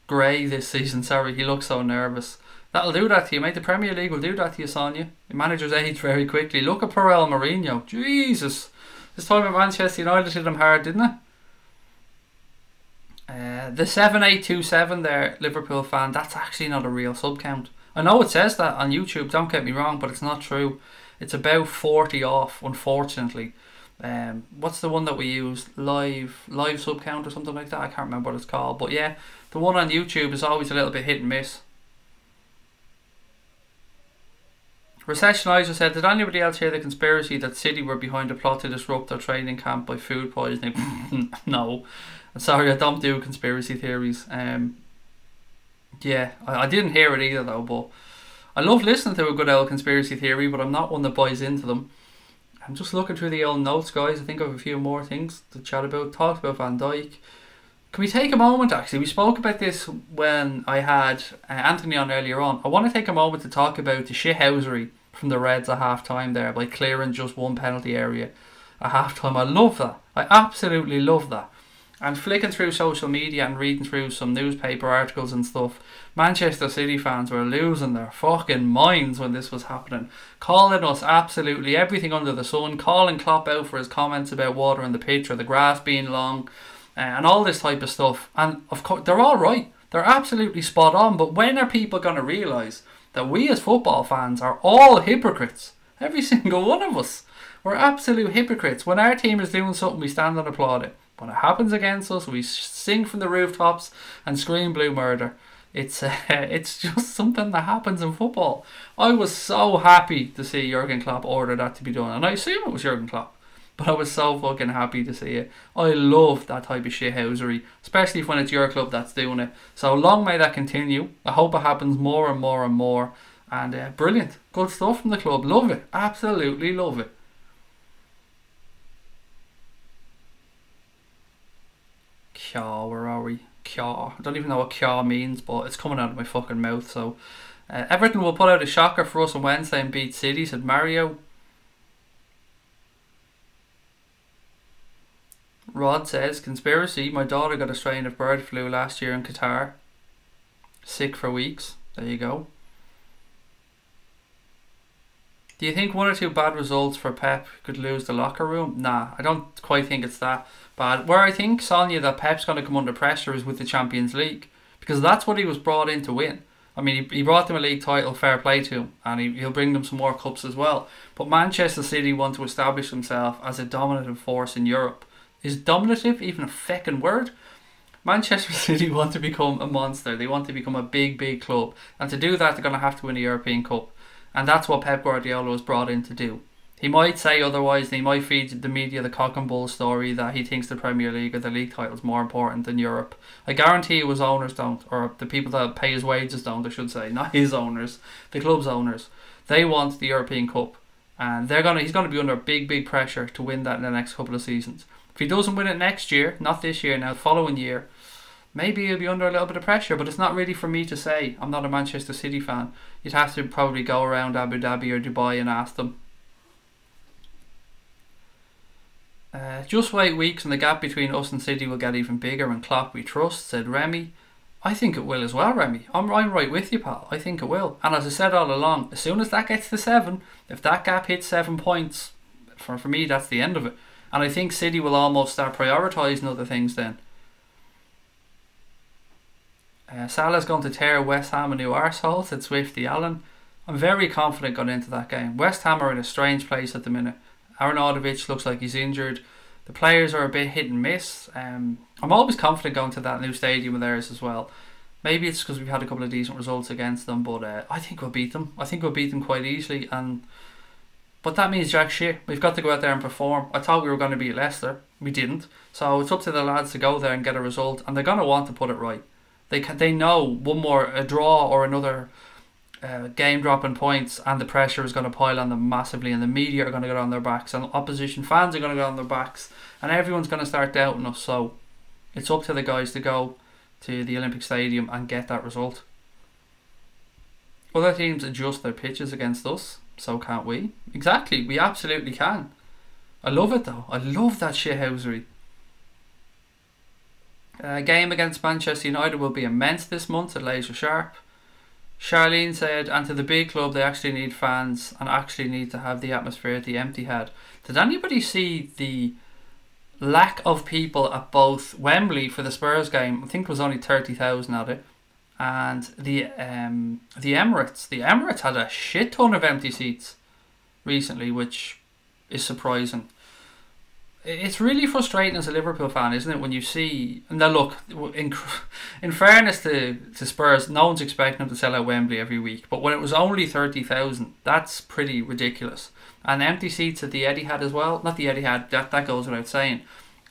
grey this season. Sorry, he looks so nervous. That'll do that to you, mate. The Premier League will do that to you, Sonia. The managers age very quickly. Look at poor El Mourinho. Jesus. This time at Manchester United hit him hard, didn't it? The 7827 there, Liverpool fan, that's actually not a real sub count. I know it says that on YouTube, don't get me wrong, but it's not true. It's about 40 off, unfortunately. What's the one that we use? Live sub count or something like that? I can't remember what it's called. But yeah, the one on YouTube is always a little bit hit and miss. Recessionizer said, did anybody else hear the conspiracy that City were behind a plot to disrupt their training camp by food poisoning? No. Sorry, I don't do conspiracy theories. Yeah, I didn't hear it either though, but I love listening to a good old conspiracy theory, but I'm not one that buys into them. I'm just looking through the old notes, guys. I think I have a few more things to chat about. Talked about Van Dijk. Can we take a moment, actually? We spoke about this when I had Anthony on earlier on. I want to take a moment to talk about the shithousery from the Reds at half-time there by clearing just one penalty area at half-time. I love that. I absolutely love that. And flicking through social media and reading through some newspaper articles and stuff, Manchester City fans were losing their fucking minds when this was happening, calling us absolutely everything under the sun, calling Klopp out for his comments about water in the pitch or the grass being long, and all this type of stuff. And of course, they're all right. They're absolutely spot on. But when are people going to realise that we as football fans are all hypocrites? Every single one of us. We're absolute hypocrites. When our team is doing something, we stand and applaud it. When it happens against us, we sing from the rooftops and scream blue murder. It's just something that happens in football. I was so happy to see Jurgen Klopp order that to be done. And I assume it was Jurgen Klopp. But I was so fucking happy to see it. I love that type of shithousery, especially when it's your club that's doing it. So long may that continue. I hope it happens more and more and more. And brilliant. Good stuff from the club. Love it. Absolutely love it. Kya, where are we? Kya. I don't even know what Kya means, but it's coming out of my fucking mouth. So Everton will put out a shocker for us on Wednesday and beat City, said Mario. Rod says, conspiracy, my daughter got a strain of bird flu last year in Qatar. Sick for weeks. There you go. Do you think one or two bad results for Pep could lose the locker room? Nah, I don't quite think it's that bad. Where I think, Sonia, that Pep's going to come under pressure is with the Champions League. Because that's what he was brought in to win. I mean, he brought them a league title, fair play to him. And he'll bring them some more cups as well. But Manchester City want to establish themselves as a dominative force in Europe. Is dominative even a feckin' word? Manchester City want to become a monster. They want to become a big, big club. And to do that, they're going to have to win a European Cup. And that's what Pep Guardiola was brought in to do. He might say otherwise, and he might feed the media the cock and bull story that he thinks the Premier League or the league title is more important than Europe. I guarantee you his owners don't, or the people that pay his wages don't, I should say. Not his owners, the club's owners. They want the European Cup. And he's going to be under big, big pressure to win that in the next couple of seasons. If he doesn't win it next year, not this year now, the following year, maybe he'll be under a little bit of pressure, but it's not really for me to say. I'm not a Manchester City fan. You'd have to probably go around Abu Dhabi or Dubai and ask them. Just wait weeks and the gap between us and City will get even bigger, and Klopp we trust, said Remy. I think it will as well, Remy. I'm right with you, pal. I think it will. And as I said all along, as soon as that gets to 7, if that gap hits 7 points, for me that's the end of it. And I think City will almost start prioritising other things then. Salah's going to tear West Ham a new arsehole, said Swifty Allen. I'm very confident going into that game. West Ham are in a strange place at the minute. Arnautovic looks like he's injured. The players are a bit hit and miss. I'm always confident going to that new stadium of theirs as well. Maybe it's because we've had a couple of decent results against them, but I think we'll beat them. I think we'll beat them quite easily. But that means jack shit. We've got to go out there and perform. I thought we were going to beat Leicester. We didn't. So it's up to the lads to go there and get a result. And they're going to want to put it right. They know a draw or another game dropping points, and the pressure is going to pile on them massively, and the media are going to get on their backs, and opposition fans are going to get on their backs, and everyone's going to start doubting us. So it's up to the guys to go to the Olympic Stadium and get that result. Other teams adjust their pitches against us, so can't we? Exactly, we absolutely can. I love it though. I love that shithousery. Game against Manchester United will be immense this month at Laser Sharp. Charlene said, and to the big club, they actually need fans and actually need to have the atmosphere the empty had. Did anybody see the lack of people at both Wembley for the Spurs game? I think it was only 30,000 at it. And the Emirates. The Emirates had a shit ton of empty seats recently, which is surprising. It's really frustrating as a Liverpool fan, isn't it, when you see... Now look, in fairness to Spurs, no one's expecting them to sell out Wembley every week, but when it was only 30,000, that's pretty ridiculous. And empty seats at the Etihad as well, not the Etihad, that goes without saying,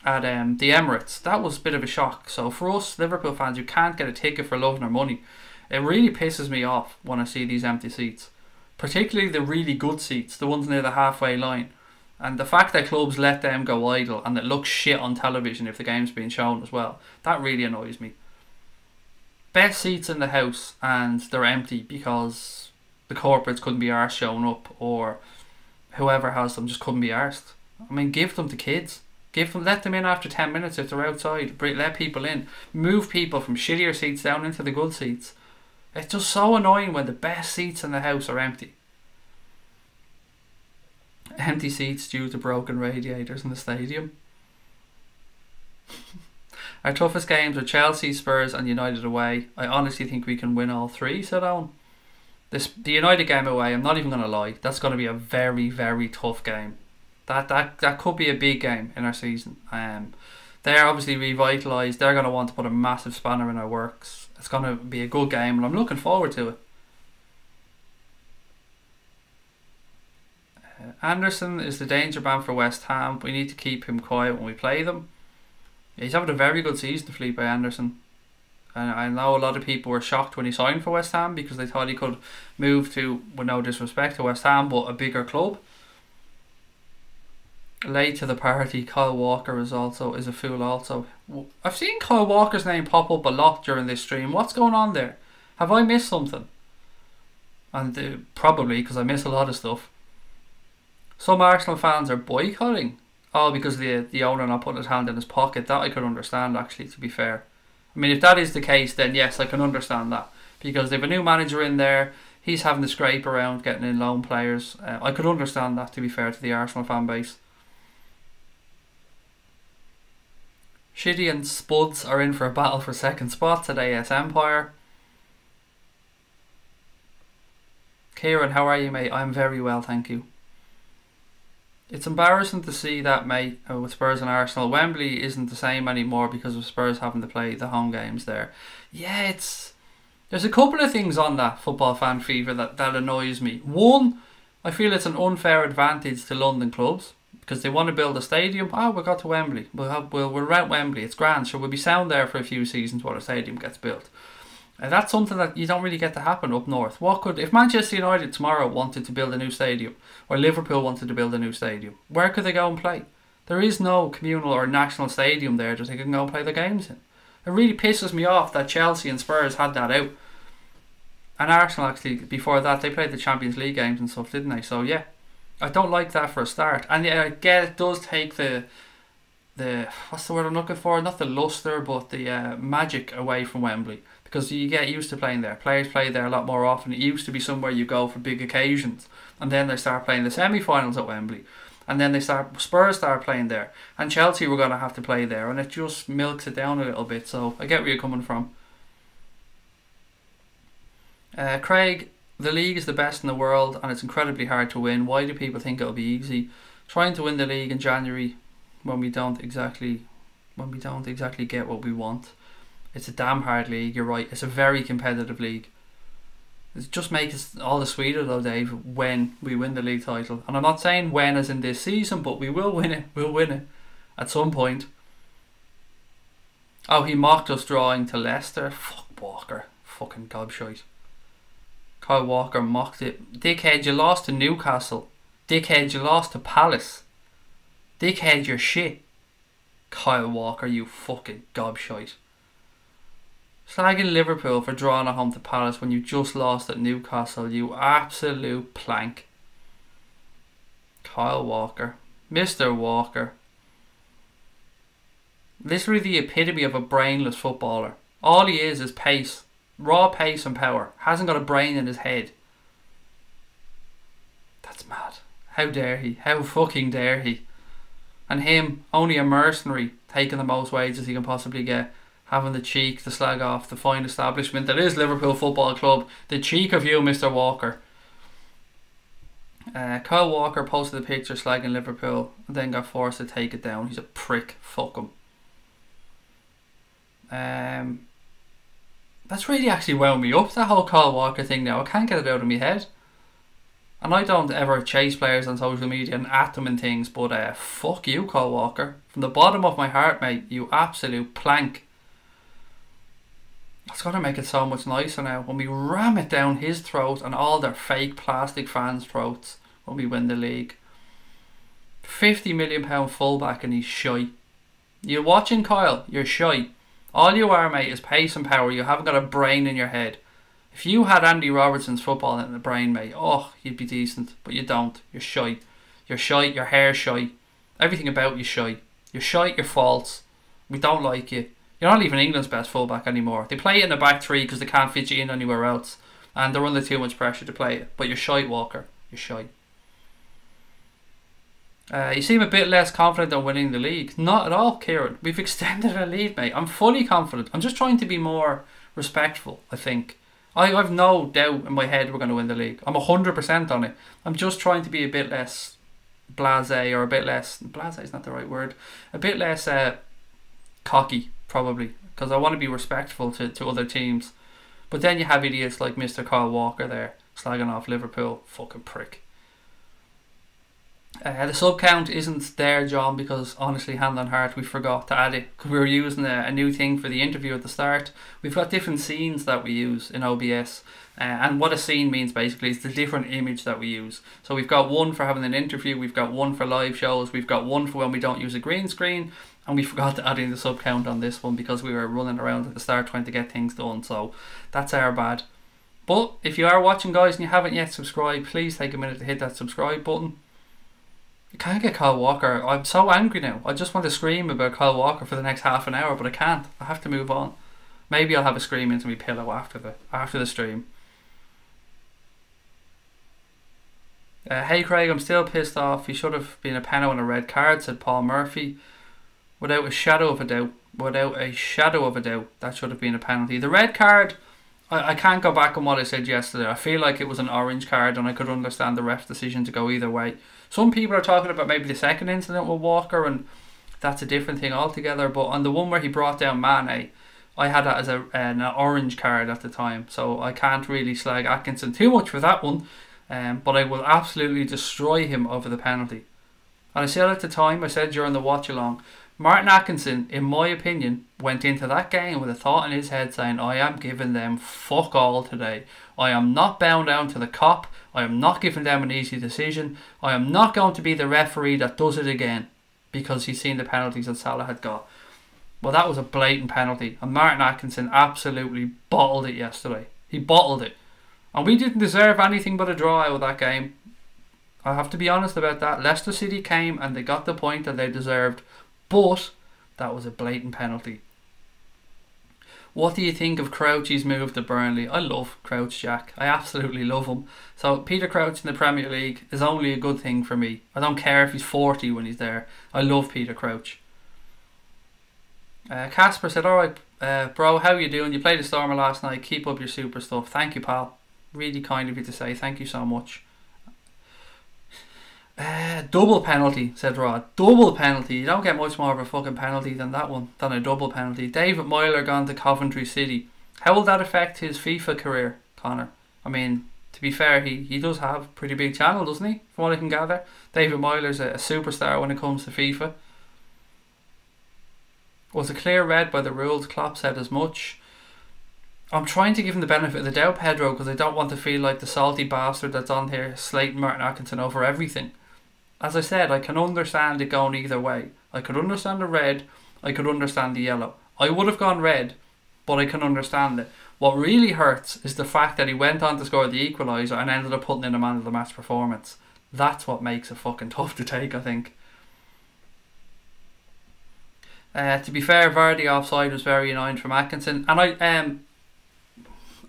at the Emirates, that was a bit of a shock. So for us Liverpool fans who can't get a ticket for love nor money, it really pisses me off when I see these empty seats, particularly the really good seats, the ones near the halfway line. And the fact that clubs let them go idle and it looks shit on television if the game's being shown as well, that really annoys me. Best seats in the house and they're empty because the corporates couldn't be arsed showing up, or whoever has them just couldn't be arsed. I mean, give them to kids. Let them in after 10 minutes if they're outside. Let people in. Move people from shittier seats down into the good seats. It's just so annoying when the best seats in the house are empty. Empty seats due to broken radiators in the stadium. Our toughest games are Chelsea, Spurs and United away. I honestly think we can win all three, said Owen. The United game away, I'm not even going to lie, that's going to be a very, very tough game. That could be a big game in our season. They're obviously revitalised. They're going to want to put a massive spanner in our works. It's going to be a good game and I'm looking forward to it. Anderson is the danger man for West Ham. We need to keep him quiet when we play them. He's having a very good season, Felipe Anderson. And I know a lot of people were shocked when he signed for West Ham because they thought he could move to, with no disrespect to West Ham, but a bigger club. Late to the party, Kyle Walker is a fool also. I've seen Kyle Walker's name pop up a lot during this stream. What's going on there? Have I missed something? And probably because I miss a lot of stuff. Some Arsenal fans are boycotting. Oh, because the owner not putting his hand in his pocket. That I could understand, actually, to be fair. I mean, if that is the case, then yes, I can understand that. Because they have a new manager in there. He's having to scrape around getting in loan players. I could understand that, to be fair to the Arsenal fan base. Shitty and Spuds are in for a battle for second spot at AS Empire. Kieran, how are you, mate? I'm very well, thank you. It's embarrassing to see that, mate, with Spurs and Arsenal. Wembley isn't the same anymore because of Spurs having to play the home games there. Yeah, there's a couple of things on that football fan fever that annoys me. One, I feel it's an unfair advantage to London clubs because they want to build a stadium. Oh, we'll go to Wembley. We'll rent Wembley. It's grand. So we'll be sound there for a few seasons while a stadium gets built. And that's something that you don't really get to happen up north. If Manchester United tomorrow wanted to build a new stadium, or Liverpool wanted to build a new stadium, where could they go and play? There is no communal or national stadium there that they can go and play their games in. It really pisses me off that Chelsea and Spurs had that out. And Arsenal, actually, before that, they played the Champions League games and stuff, didn't they? So yeah, I don't like that for a start. And yeah, I get it does take the what's the word I'm looking for? Not the luster, but the magic away from Wembley. Because you get used to playing there. Players play there a lot more often. It used to be somewhere you go for big occasions. And then they start playing the semi-finals at Wembley. And then Spurs start playing there. And Chelsea were going to have to play there. And it just milks it down a little bit. So I get where you're coming from. Craig, the league is the best in the world and it's incredibly hard to win. Why do people think it'll be easy? Trying to win the league in January when we don't exactly get what we want. It's a damn hard league, you're right. It's a very competitive league. It just makes it all the sweeter though, Dave, when we win the league title. And I'm not saying when as in this season, but we will win it. We'll win it at some point. Oh, he mocked us drawing to Leicester. Fuck Walker. Fucking gobshite. Kyle Walker mocked it. Dickhead, you lost to Newcastle. Dickhead, you lost to Palace. Dickhead, you're shit. Kyle Walker, you fucking gobshite. Slagging Liverpool for drawing at home to Palace when you just lost at Newcastle, you absolute plank. Kyle Walker. Mr. Walker. Literally the epitome of a brainless footballer. All he is pace. Raw pace and power. Hasn't got a brain in his head. That's mad. How dare he? How fucking dare he? And him, only a mercenary, taking the most wages he can possibly get, having the cheek to slag off the fine establishment that is Liverpool Football Club. The cheek of you, Mr. Walker. Kyle Walker posted a picture slagging Liverpool and then got forced to take it down. He's a prick. Fuck him. That's really actually wound me up, that whole Kyle Walker thing now. I can't get it out of my head. And I don't ever chase players on social media and at them and things, but fuck you, Kyle Walker. From the bottom of my heart, mate, you absolute plank. That's going to make it so much nicer now when we ram it down his throat and all their fake plastic fans' throats when we win the league. £50 million fullback and he's shy. You're watching, Kyle, you're shy. All you are, mate, is pace and power. You haven't got a brain in your head. If you had Andy Robertson's football in the brain, mate, oh, you'd be decent. But you don't. You're shy. You're shy. Your hair's shy. Everything about you shy. You're shy. You're false. We don't like you. You're not even England's best fullback anymore. They play it in the back three because they can't fit you in anywhere else. And they're under too much pressure to play it. But you're shy, Walker. You're shy. You seem a bit less confident on winning the league. Not at all, Kieran. We've extended our lead, mate. I'm fully confident. I'm just trying to be more respectful, I think. I've no doubt in my head we're going to win the league. I'm 100% on it. I'm just trying to be a bit less blasé, or a bit less... Blasé is not the right word. A bit less cocky, probably. Because I want to be respectful to other teams. But then you have idiots like Mr. Kyle Walker there, slagging off Liverpool. Fucking prick. The sub count isn't there, John, because honestly, hand on heart, we forgot to add it because we were using a new thing for the interview at the start. We've got different scenes that we use in OBS, and what a scene means basically is the different image that we use. So we've got one for having an interview, we've got one for live shows, we've got one for when we don't use a green screen, and we forgot to add in the sub count on this one because we were running around at the start trying to get things done. So that's our bad. But if you are watching, guys, and you haven't yet subscribed, please take a minute to hit that subscribe button. I can't get Kyle Walker. I'm so angry now. I just want to scream about Kyle Walker for the next half an hour, but I can't. I have to move on. Maybe I'll have a scream into my pillow after the stream. Hey Craig, I'm still pissed off. He should have been a penalty and a red card, said Paul Murphy. Without a shadow of a doubt. Without a shadow of a doubt, that should have been a penalty. The red card, I can't go back on what I said yesterday. I feel like it was an orange card and I could understand the ref's decision to go either way. Some people are talking about maybe the second incident with Walker, and that's a different thing altogether. But on the one where he brought down Mane, I had that as an orange card at the time. So I can't really slag Atkinson too much for that one. But I will absolutely destroy him over the penalty. And I said at the time, I said during the watch along, Martin Atkinson, in my opinion, went into that game with a thought in his head saying, I am giving them fuck all today. I am not bound down to the cop. I am not giving them an easy decision. I am not going to be the referee that does it again, because he's seen the penalties that Salah had got. Well, that was a blatant penalty, and Martin Atkinson absolutely bottled it yesterday. He bottled it. And we didn't deserve anything but a draw out of that game. I have to be honest about that. Leicester City came and they got the point that they deserved, but that was a blatant penalty. What do you think of Crouchy's move to Burnley? I love Crouch Jack. I absolutely love him. So Peter Crouch in the Premier League is only a good thing for me. I don't care if he's 40 when he's there. I love Peter Crouch. Casper said, alright bro, how you doing? You played the Stormer last night. Keep up your super stuff. Thank you, pal. Really kind of you to say. Thank you so much. Double penalty, said Rod. Double penalty. You don't get much more of a fucking penalty than that one, than a double penalty. David Moyler gone to Coventry City. How will that affect his FIFA career, Connor? I mean, to be fair, he does have a pretty big channel, doesn't he? From what I can gather. David Moyler's a superstar when it comes to FIFA. Was a clear red by the rules. Klopp said as much. I'm trying to give him the benefit of the doubt, Pedro, because I don't want to feel like the salty bastard that's on here slating Martin Atkinson over everything. As I said, I can understand it going either way. I could understand the red, I could understand the yellow. I would have gone red, but I can understand it. What really hurts is the fact that he went on to score the equaliser and ended up putting in a man of the match performance. That's what makes it fucking tough to take, I think. To be fair, Vardy offside was very annoying from Atkinson. And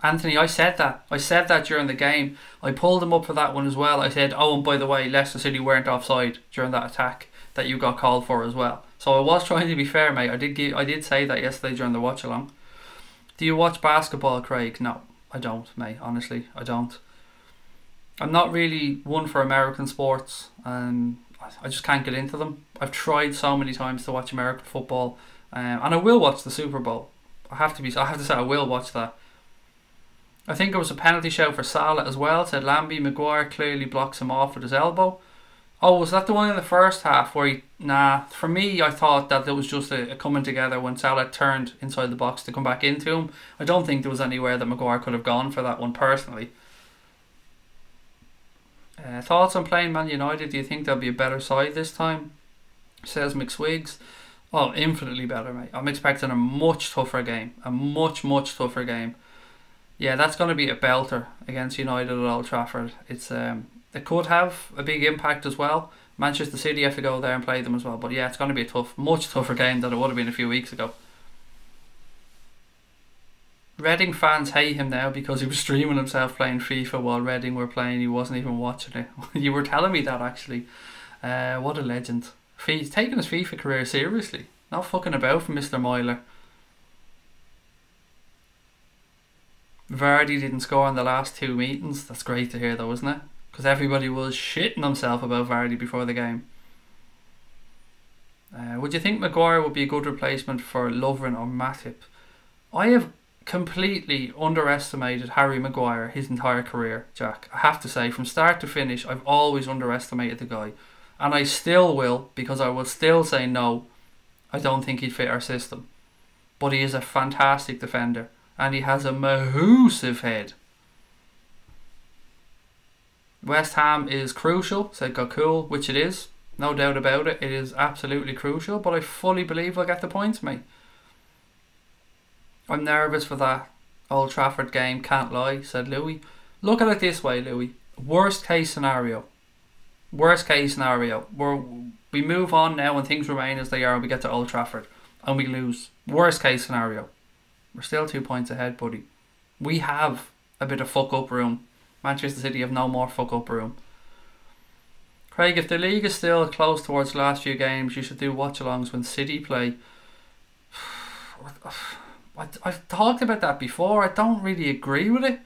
Anthony, I said that. I said that during the game. I pulled him up for that one as well. I said, oh, and by the way, Leicester City weren't offside during that attack that you got called for as well. So I was trying to be fair, mate. I did say that yesterday during the watch along. Do you watch basketball, Craig? No, I don't, mate. Honestly, I don't. I'm not really one for American sports, and I just can't get into them. I've tried so many times to watch American football, and I will watch the Super Bowl. I have to say I will watch that. I think it was a penalty shout for Salah as well. Said Lambie, Maguire clearly blocks him off with his elbow. Oh, was that the one in the first half where he... Nah, for me, I thought that there was just a coming together when Salah turned inside the box to come back into him. I don't think there was anywhere that Maguire could have gone for that one, personally. Thoughts on playing Man United? Do you think they'll be a better side this time? Says McSwiggs. Oh, infinitely better, mate. I'm expecting a much tougher game. A much, much tougher game. Yeah, that's going to be a belter against United at Old Trafford. It could have a big impact as well. Manchester City have to go there and play them as well. But yeah, it's going to be a much tougher game than it would have been a few weeks ago. Reading fans hate him now because he was streaming himself playing FIFA while Reading were playing. He wasn't even watching it. You were telling me that, actually. What a legend. He's taking his FIFA career seriously. Not fucking about for Mr. Myler. Vardy didn't score in the last 2 meetings. That's great to hear though, isn't it? Because everybody was shitting himself about Vardy before the game. Would you think Maguire would be a good replacement for Lovren or Matip? I have completely underestimated Harry Maguire his entire career, Jack. I have to say, from start to finish, I've always underestimated the guy. And I still will, because I will still say no, I don't think he'd fit our system. But he is a fantastic defender. And he has a massive head. West Ham is crucial, said Gokul, which it is. No doubt about it. It is absolutely crucial. But I fully believe we'll get the points, mate. I'm nervous for that Old Trafford game, can't lie, said Louis. Look at it this way, Louis. Worst case scenario. Worst case scenario. We move on now and things remain as they are and we get to Old Trafford. And we lose. Worst case scenario. We're still 2 points ahead, buddy. We have a bit of fuck up room. Manchester City have no more fuck up room. Craig, if the league is still close towards the last few games, you should do watch-alongs when City play. I've talked about that before. I don't really agree with it.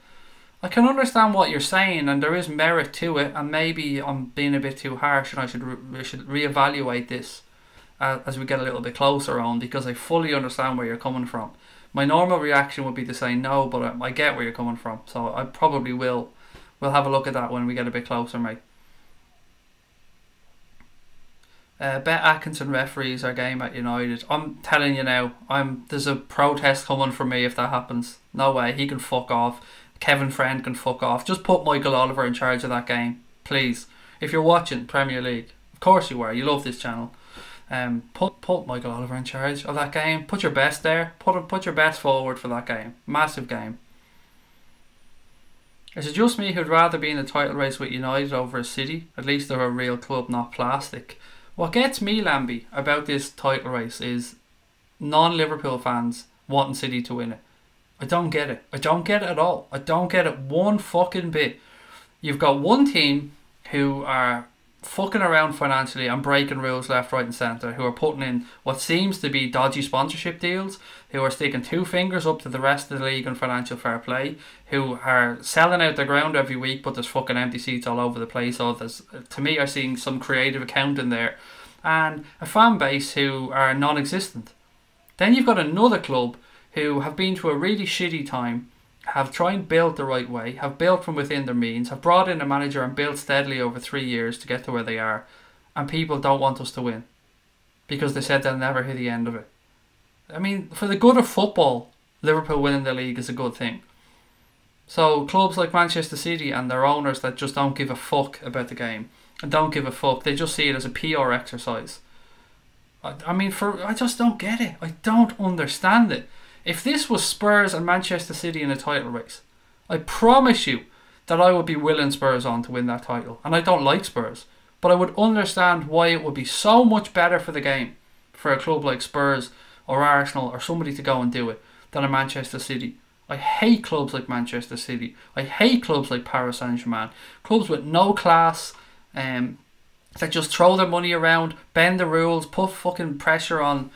I can understand what you're saying and there is merit to it, and maybe I'm being a bit too harsh and I should reevaluate this as we get a little bit closer on, because I fully understand where you're coming from. My normal reaction would be to say no, but I get where you're coming from, so I probably will. We'll have a look at that when we get a bit closer, mate. Bet Atkinson referees our game at United. I'm telling you now, there's a protest coming from me if that happens. No way, he can fuck off. Kevin Friend can fuck off. Just put Michael Oliver in charge of that game, please. If you're watching Premier League, of course you are. You love this channel. Put Michael Oliver in charge of that game. Put your best there. Put your best forward for that game. Massive game. Is it just me who'd rather be in the title race with United over a City? At least they're a real club, not plastic. What gets me, Lambie, about this title race is non-Liverpool fans wanting City to win it. I don't get it. I don't get it at all. I don't get it one fucking bit. You've got one team who are fucking around financially and breaking rules left, right and centre, who are putting in what seems to be dodgy sponsorship deals, who are sticking 2 fingers up to the rest of the league on financial fair play, who are selling out the ground every week but there's fucking empty seats all over the place. So there's, to me, I'm seeing some creative accounting there, and a fan base who are non-existent. Then you've got another club who have been to a really shitty time, have tried and built the right way, have built from within their means, have brought in a manager and built steadily over 3 years to get to where they are, and people don't want us to win because they said they'll never hit the end of it. I mean, for the good of football, Liverpool winning the league is a good thing. So clubs like Manchester City and their owners that just don't give a fuck about the game and don't give a fuck, they just see it as a PR exercise. I mean, I just don't get it. I don't understand it. If this was Spurs and Manchester City in a title race, I promise you that I would be willing Spurs on to win that title. And I don't like Spurs, but I would understand why it would be so much better for the game for a club like Spurs or Arsenal or somebody to go and do it than a Manchester City. I hate clubs like Manchester City. I hate clubs like Paris Saint-Germain. Clubs with no class, that just throw their money around, bend the rules, put fucking pressure on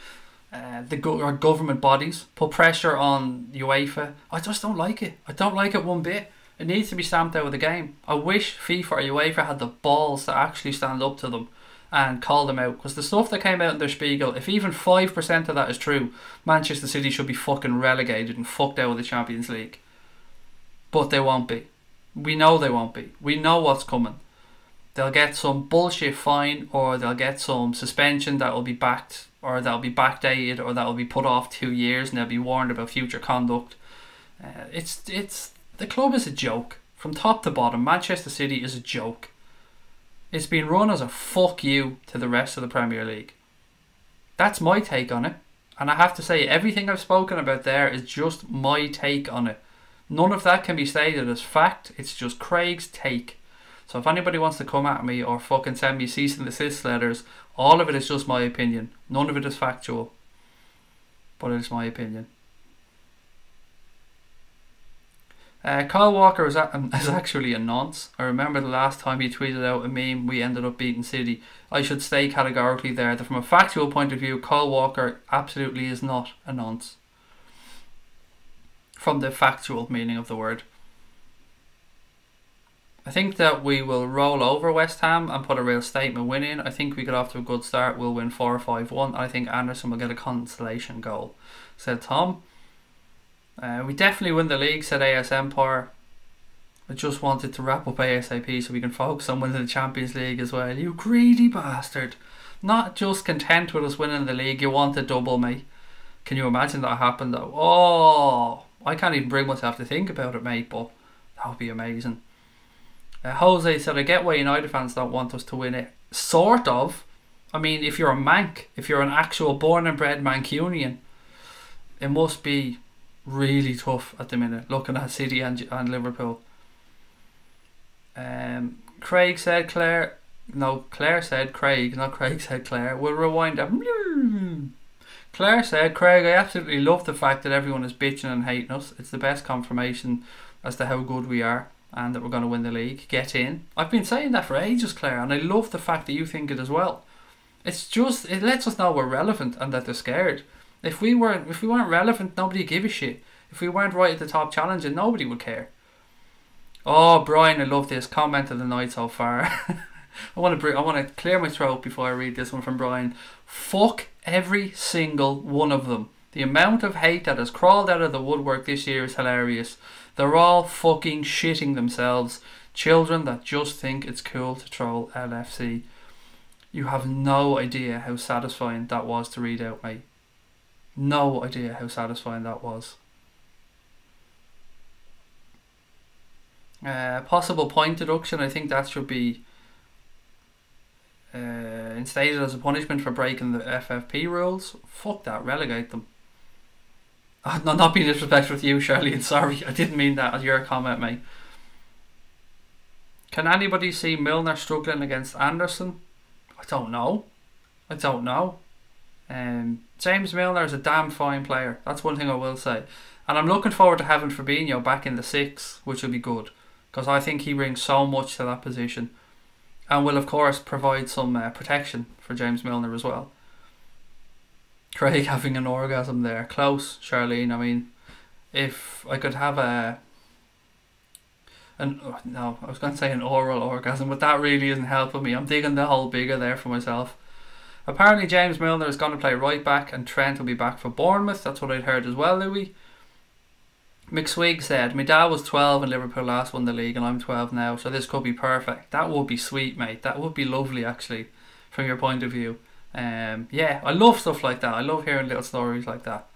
or government bodies, put pressure on UEFA. I just don't like it. I don't like it one bit. It needs to be stamped out of the game. I wish FIFA or UEFA had the balls to actually stand up to them and call them out. Because the stuff that came out in their Spiegel, if even 5% of that is true, Manchester City should be fucking relegated and fucked out of the Champions League. But they won't be. We know they won't be. We know what's coming. They'll get some bullshit fine, or they'll get some suspension that will be backed, or that'll be backdated, or that'll be put off 2 years, and they'll be warned about future conduct. It's the club is a joke from top to bottom. Manchester City is a joke. It's been run as a fuck you to the rest of the Premier League. That's my take on it, and I have to say everything I've spoken about there is just my take on it. None of that can be stated as fact. It's just Craig's take. So if anybody wants to come at me or fucking send me cease and desist letters, all of it is just my opinion. None of it is factual. But it's my opinion. Kyle Walker is actually a nonce. I remember the last time he tweeted out a meme, we ended up beating City. I should say categorically there that from a factual point of view, Kyle Walker absolutely is not a nonce. From the factual meaning of the word. I think that we will roll over West Ham and put a real statement win in. I think we get off to a good start. We'll win 4-5-1. I think Anderson will get a consolation goal, said Tom. We definitely win the league, said AS Empire. I just wanted to wrap up ASAP so we can focus on winning the Champions League as well. You greedy bastard. Not just content with us winning the league, you want a double, mate. Can you imagine that happened though? Oh, I can't even bring myself to think about it, mate, but that would be amazing. Jose said, I get why United fans don't want us to win it. Sort of. I mean, if you're a Manc, if you're an actual born and bred Mancunian, it must be really tough at the minute, looking at City and Liverpool. Craig said Claire. No, Claire said Craig, not Craig said Claire. We'll rewind it. Claire said, Craig, I absolutely love the fact that everyone is bitching and hating us. It's the best confirmation as to how good we are and that we're going to win the league. Get in. I've been saying that for ages, Claire, and I love the fact that you think it as well. It's just, it lets us know we're relevant and that they're scared. If we weren't relevant, nobody would give a shit. If we weren't right at the top challenging, nobody would care. Oh, Brian, I love this comment of the night so far. I want to clear my throat before I read this one from Brian. Fuck every single one of them. The amount of hate that has crawled out of the woodwork this year is hilarious. They're all fucking shitting themselves. Children that just think it's cool to troll LFC. You have no idea how satisfying that was to read out, mate. No idea how satisfying that was. Possible point deduction. I think that should be instated as a punishment for breaking the FFP rules. Fuck that, relegate them. No, not being disrespectful to you, Charlene. Sorry, I didn't mean that as your comment, mate. Can anybody see Milner struggling against Anderson? I don't know. James Milner is a damn fine player. That's one thing I will say. And I'm looking forward to having Fabinho back in the 6, which will be good. Because I think he brings so much to that position. And will, of course, provide some protection for James Milner as well. Craig having an orgasm there. Close, Charlene. I mean, if I could have no, I was going to say an oral orgasm, but that really isn't helping me. I'm digging the hole bigger there for myself. Apparently James Milner is going to play right back and Trent will be back for Bournemouth. That's what I'd heard as well, Louis. McSwig said, my dad was 12 and Liverpool last won the league and I'm 12 now, so this could be perfect. That would be sweet, mate. That would be lovely, actually, from your point of view. Yeah, I love stuff like that. I love hearing little stories like that.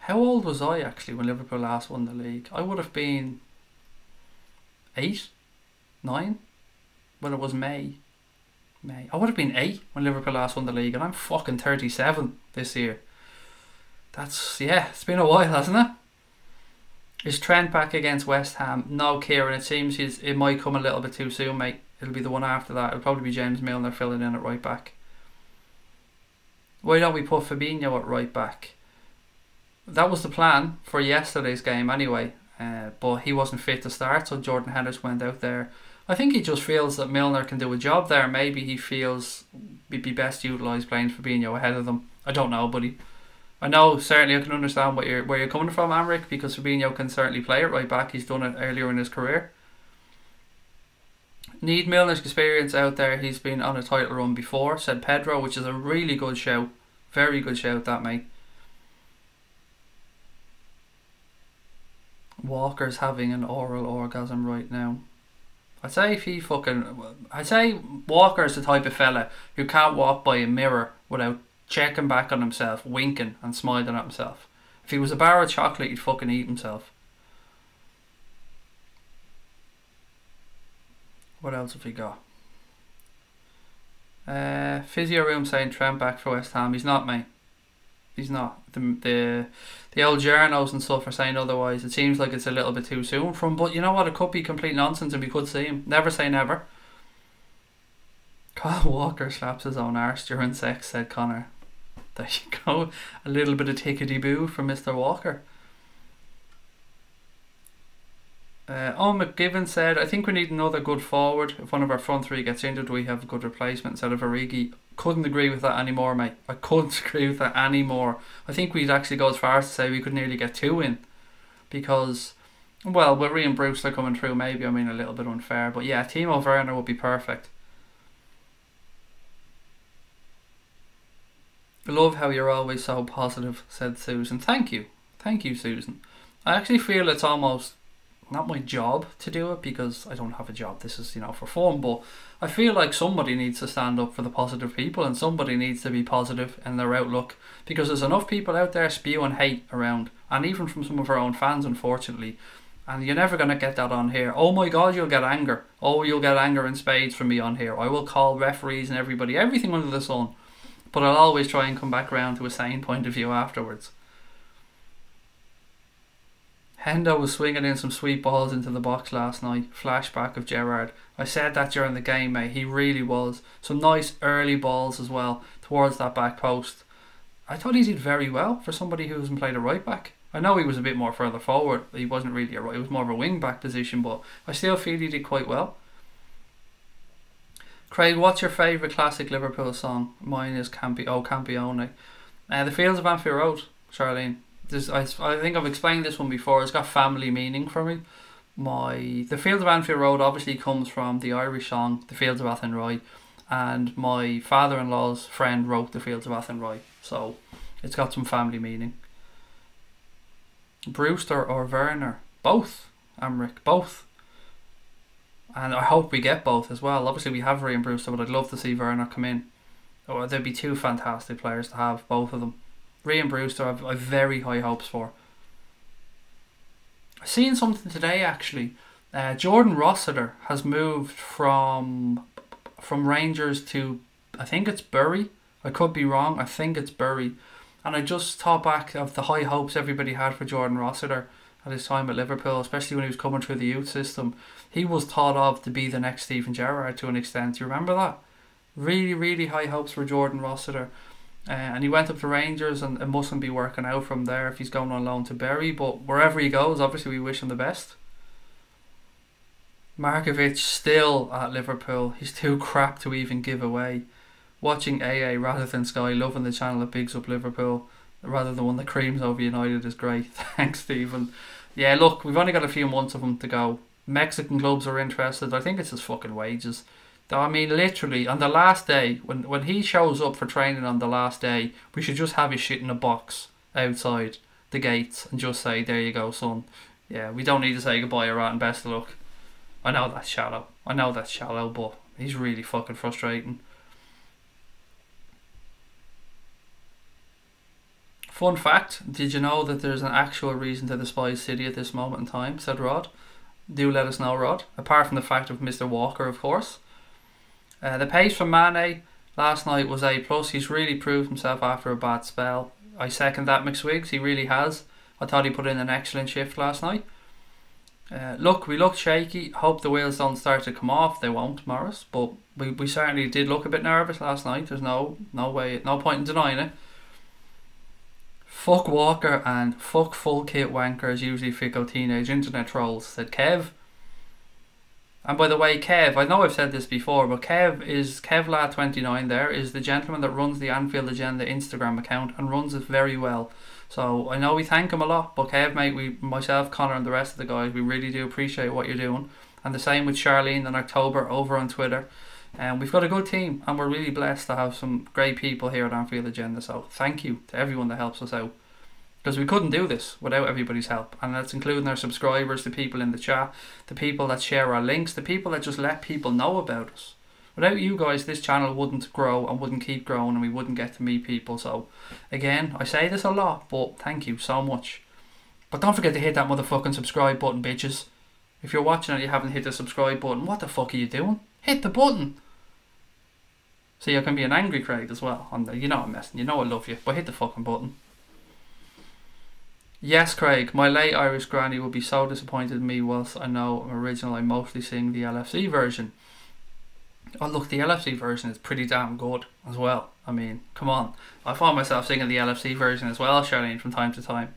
How old was I, actually, when Liverpool last won the league? I would have been 8, 9, when it was May. I would have been 8 when Liverpool last won the league, and I'm fucking 37 this year. That's, yeah, it's been a while, hasn't it? Is Trent back against West Ham? No, Kieran, it seems it might come a little bit too soon, mate. It'll be the one after that. It'll probably be James Milner filling in at right back. Why don't we put Fabinho at right back? That was the plan for yesterday's game anyway. But he wasn't fit to start, so Jordan Henderson went out there. I think he just feels that Milner can do a job there. Maybe he feels he'd be best utilised playing Fabinho ahead of them. I don't know, buddy. I know certainly I can understand where you're coming from, Amric, because Fabinho can certainly play it right back. He's done it earlier in his career. Need Milner's experience out there. He's been on a title run before, said Pedro, which is a really good shout. Very good shout, that, mate. Walker's having an oral orgasm right now. I'd say Walker's the type of fella who can't walk by a mirror without checking back on himself, winking and smiling at himself. If he was a bar of chocolate, he'd fucking eat himself. What else have we got? Physio Room saying Trent back for West Ham. He's not, mate. He's not. The old journos and stuff are saying otherwise. It seems like it's a little bit too soon for him, but you know what? It could be complete nonsense and we could see him. Never say never. Kyle Walker slaps his own arse during sex, said Connor. There you go. A little bit of tickety-boo from Mr. Walker. McGiven said, I think we need another good forward. If one of our front three gets injured, we have a good replacement instead of Origi. Couldn't agree with that anymore, mate. I couldn't agree with that anymore. I think we'd actually go as far as to say we could nearly get two in. Because, well, with Ryan Brewster coming through, maybe, I mean, a little bit unfair. But yeah, Timo Werner would be perfect. I love how you're always so positive, said Susan. Thank you. Thank you, Susan. I actually feel it's almost not my job to do it because I don't have a job. This is, for fun, but I feel like somebody needs to stand up for the positive people and somebody needs to be positive in their outlook because there's enough people out there spewing hate around, and even from some of our own fans, unfortunately, and you're never going to get that on here. Oh my god, you'll get anger. Oh, you'll get anger in spades from me on here. I will call referees and everything under the sun, but I'll always try and come back around to a sane point of view afterwards. Hendo was swinging in some sweet balls into the box last night. Flashback of Gerrard. I said that during the game, mate. He really was. Some nice early balls as well towards that back post. I thought he did very well for somebody who hasn't played a right back. I know he was a bit more further forward. He wasn't really a right. It was more of a wing back position, but I still feel he did quite well. Craig, what's your favourite classic Liverpool song? Mine is Campione. The Fields of Anfield Road, Charlene. I think I've explained this one before. It's got family meaning for me. The Fields of Anfield Road obviously comes from the Irish song The Fields of Athenry, and my father-in-law's friend wrote The Fields of Athenry, so it's got some family meaning. Brewster or Werner? Both, Amric, both. And I hope we get both as well. Obviously we have Ryan Brewster, but I'd love to see Werner come in. Oh, there'd be two fantastic players to have, both of them. Ryan Brewster I've very high hopes for. I've seen something today actually. Jordan Rossiter has moved from Rangers to, I think it's Bury. I could be wrong. I think it's Bury. And I just thought back of the high hopes everybody had for Jordan Rossiter at his time at Liverpool, especially when he was coming through the youth system. He was thought of to be the next Steven Gerrard to an extent. Do you remember that? Really, really high hopes for Jordan Rossiter. And he went up to Rangers, and it mustn't be working out from there if he's going on loan to Bury. But wherever he goes, obviously we wish him the best. Markovic still at Liverpool. He's too crap to even give away. Watching AA rather than Sky, loving the channel that bigs up Liverpool rather than one that creams over United is great. Thanks, Stephen. Yeah, look, we've only got a few months of him to go. Mexican clubs are interested. I think it's his fucking wages. I mean, literally, on the last day, when he shows up for training on the last day, we should just have his shit in a box outside the gates and just say, there you go, son. Yeah, we don't need to say goodbye or and best of luck. I know that's shallow, but he's really fucking frustrating. Fun fact, did you know that there's an actual reason to despise City at this moment in time, said Rod. Do let us know, Rod. Apart from the fact of Mr. Walker, of course. The pace from Mane last night was A+. He's really proved himself after a bad spell. I second that, McSwiggs. He really has. I thought he put in an excellent shift last night. Look, we looked shaky. Hope the wheels don't start to come off. They won't, Morris. But we certainly did look a bit nervous last night. There's no way, no point in denying it. Fuck Walker and fuck full kit wankers, usually fickle teenage internet trolls, said Kev. And by the way, Kev, I know I've said this before, but Kevlad29 there is the gentleman that runs the Anfield Agenda Instagram account and runs it very well. So I know we thank him a lot, but Kev, mate, myself, Connor and the rest of the guys, we really do appreciate what you're doing. And the same with Charlene and October over on Twitter. And we've got a good team and we're really blessed to have some great people here at Anfield Agenda. So thank you to everyone that helps us out. Because we couldn't do this without everybody's help. And that's including our subscribers, the people in the chat, the people that share our links, the people that just let people know about us. Without you guys, this channel wouldn't grow and wouldn't keep growing and we wouldn't get to meet people. So, again, I say this a lot, but thank you so much. But don't forget to hit that motherfucking subscribe button, bitches. If you're watching and you haven't hit the subscribe button, what the fuck are you doing? Hit the button. See, I can be an angry Craig as well. You know I'm messing. You know I love you. But hit the fucking button. Yes, Craig, my late Irish granny would be so disappointed in me whilst I know I'm original. I mostly sing the LFC version. Oh look, the LFC version is pretty damn good as well. I mean, come on. I find myself singing the LFC version as well, Charlene, from time to time.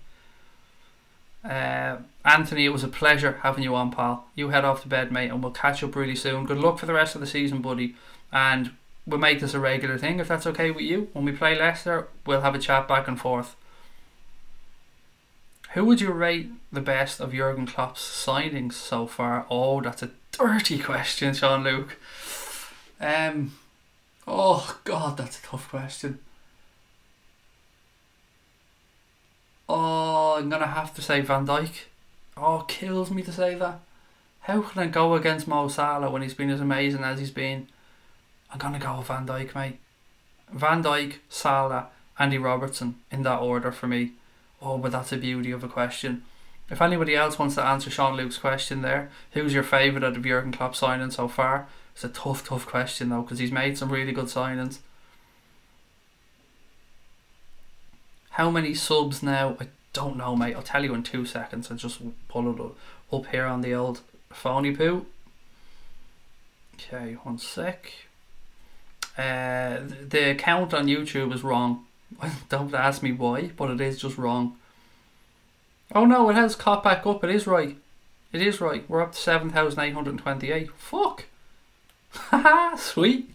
Anthony, it was a pleasure having you on, pal. You head off to bed, mate, and we'll catch up really soon. Good luck for the rest of the season, buddy. And we'll make this a regular thing, if that's okay with you. When we play Leicester, we'll have a chat back and forth. Who would you rate the best of Jurgen Klopp's signings so far? Oh, that's a dirty question, Sean Luke. Oh God, that's a tough question. Oh, I'm gonna have to say Van Dijk. Oh, it kills me to say that. How can I go against Mo Salah when he's been as amazing as he's been? I'm gonna go with Van Dijk, mate. Van Dijk, Salah, Andy Robertson in that order for me. Oh, but that's a beauty of a question. If anybody else wants to answer Sean Luke's question there, who's your favourite out of Jurgen Klopp's signings so far? It's a tough question though, because he's made some really good signings. How many subs now? I don't know, mate. I'll tell you in 2 seconds. I'll just pull it up here on the old phony poo. Okay, 1 sec. The count on YouTube is wrong. Don't ask me why, but it is just wrong. Oh no, it has caught back up. It is right. It is right. We're up to 7,828. Fuck. Haha, sweet.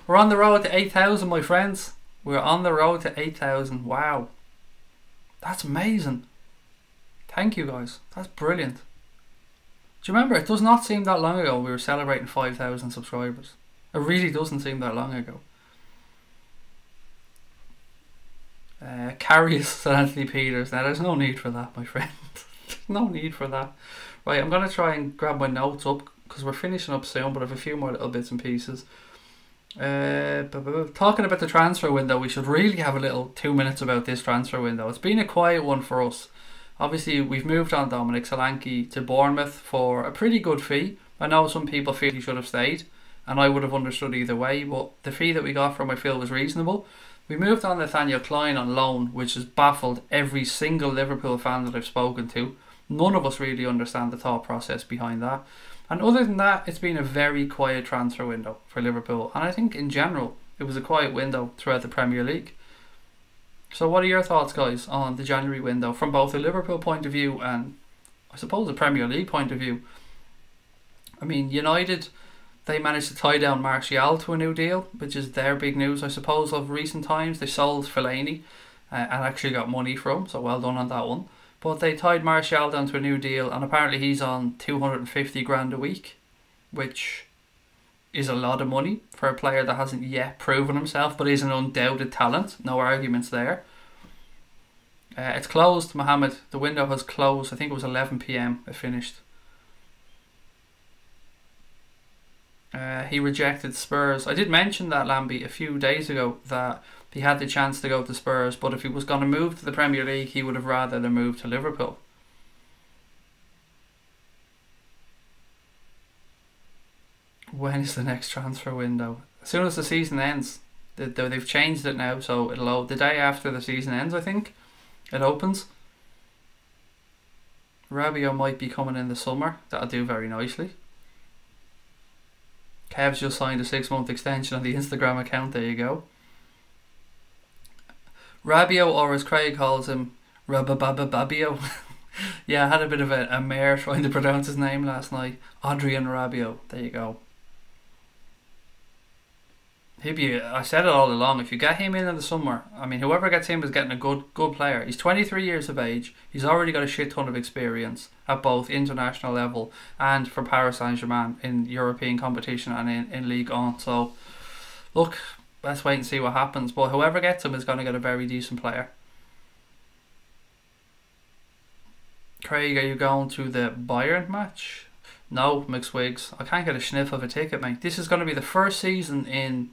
We're on the road to 8,000, my friends. We're on the road to 8,000. Wow. That's amazing. Thank you, guys. That's brilliant. Do you remember, it does not seem that long ago we were celebrating 5,000 subscribers. It really doesn't seem that long ago. Carrius, said Anthony Peters. Now there's no need for that, my friend. No need for that. Right, I'm going to try and grab my notes up because we're finishing up soon, but I have a few more little bits and pieces. Talking about the transfer window, we should really have a little 2 minutes about this transfer window. It's been a quiet one for us. Obviously, we've moved on Dominic Solanke to Bournemouth for a pretty good fee. I know some people feel he should have stayed, and I would have understood either way, but the fee that we got from, I feel, was reasonable. We moved on Nathaniel Klein on loan, which has baffled every single Liverpool fan that I've spoken to. None of us really understand the thought process behind that. And other than that, it's been a very quiet transfer window for Liverpool. And I think in general, it was a quiet window throughout the Premier League. So what are your thoughts, guys, on the January window from both a Liverpool point of view and I suppose a Premier League point of view? I mean, United, they managed to tie down Martial to a new deal, which is their big news, I suppose, of recent times. They sold Fellaini and actually got money from, so well done on that one. But they tied Martial down to a new deal, and apparently he's on 250 grand a week, which is a lot of money for a player that hasn't yet proven himself, but is an undoubted talent. No arguments there. It's closed, Mohammed. The window has closed. I think it was 11 PM it finished. He rejected Spurs. I did mention that, Lambie, a few days ago, that he had the chance to go to Spurs, but if he was going to move to the Premier League, he would have rather than move to Liverpool. When is the next transfer window? As soon as the season ends. They've changed it now, so it'll the day after the season ends, I think. It opens. Rabiot might be coming in the summer. That'll do very nicely. Kev's just signed a 6-month extension on the Instagram account. There you go. Rabio, or as Craig calls him, Rababababio. Yeah, I had a bit of a mare trying to pronounce his name last night. Adrian Rabiot. There you go. I said it all along. If you get him in the summer, I mean, whoever gets him is getting a good player. He's 23 years of age. He's already got a shit ton of experience at both international level and for Paris Saint-Germain in European competition and in Ligue 1. So, look, let's wait and see what happens. But whoever gets him is going to get a very decent player. Craig, are you going to the Bayern match? No, McSwiggs. I can't get a sniff of a ticket, mate. This is going to be the first season in,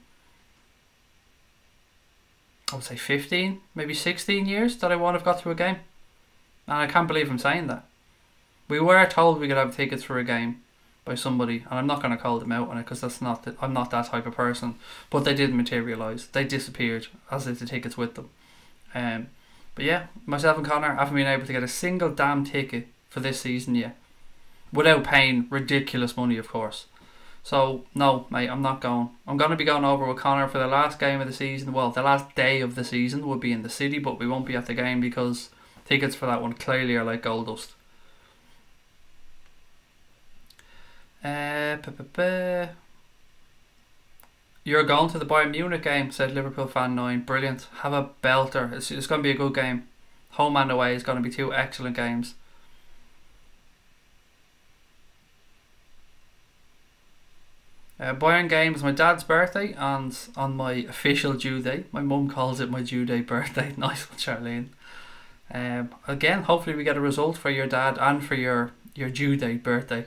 I would say 15, maybe 16 years that I won't have got to a game. And I can't believe I'm saying that. We were told we could have tickets for a game by somebody, and I'm not going to call them out on it because I'm not that type of person. But they didn't materialise. They disappeared, as did the tickets with them. But yeah, myself and Connor haven't been able to get a single damn ticket for this season yet. Without paying ridiculous money, of course. So, no, mate, I'm not going. I'm going to be going over with Connor for the last game of the season. Well, the last day of the season will be in the city, but we won't be at the game because tickets for that one clearly are like gold dust. You're going to the Bayern Munich game, said Liverpool fan 9. Brilliant. Have a belter. It's going to be a good game. Home and away is going to be two excellent games. Bayern game is my dad's birthday and on my official due date. My mum calls it my due date birthday. Nice one, Charlene. Again, hopefully we get a result for your dad and for your due date birthday.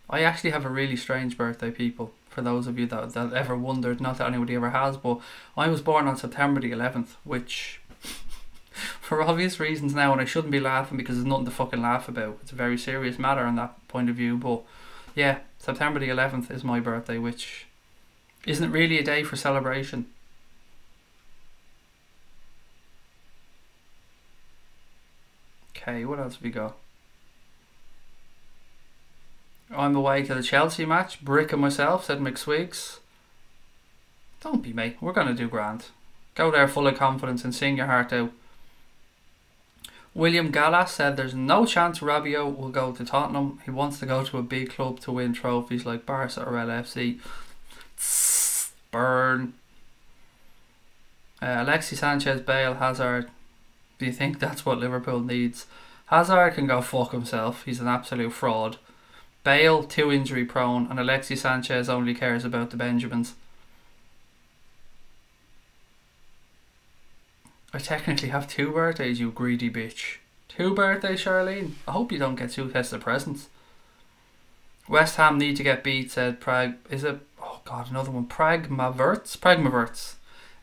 I actually have a really strange birthday, people. For those of you that ever wondered, not that anybody ever has, but I was born on September the 11th, which, for obvious reasons now, and I shouldn't be laughing because there's nothing to fucking laugh about. It's a very serious matter on that point of view, but yeah, September the 11th is my birthday, which isn't really a day for celebration. Okay, what else have we got? I'm away to the Chelsea match. Bricking myself, said McSwiggs. Don't be, mate. We're going to do grand. Go there full of confidence and sing your heart out. William Gallas said there's no chance Rabiot will go to Tottenham. He wants to go to a big club to win trophies like Barca or LFC. Burn. Alexis Sanchez, Bale, Hazard. Do you think that's what Liverpool needs? Hazard can go fuck himself. He's an absolute fraud. Bale, too injury prone, and Alexis Sanchez only cares about the Benjamins. I technically have 2 birthdays, you greedy bitch. 2 birthdays, Charlene? I hope you don't get 2 festive presents. West Ham need to get beat, said Prague. Is it? Oh god, another one. Pragmaverts.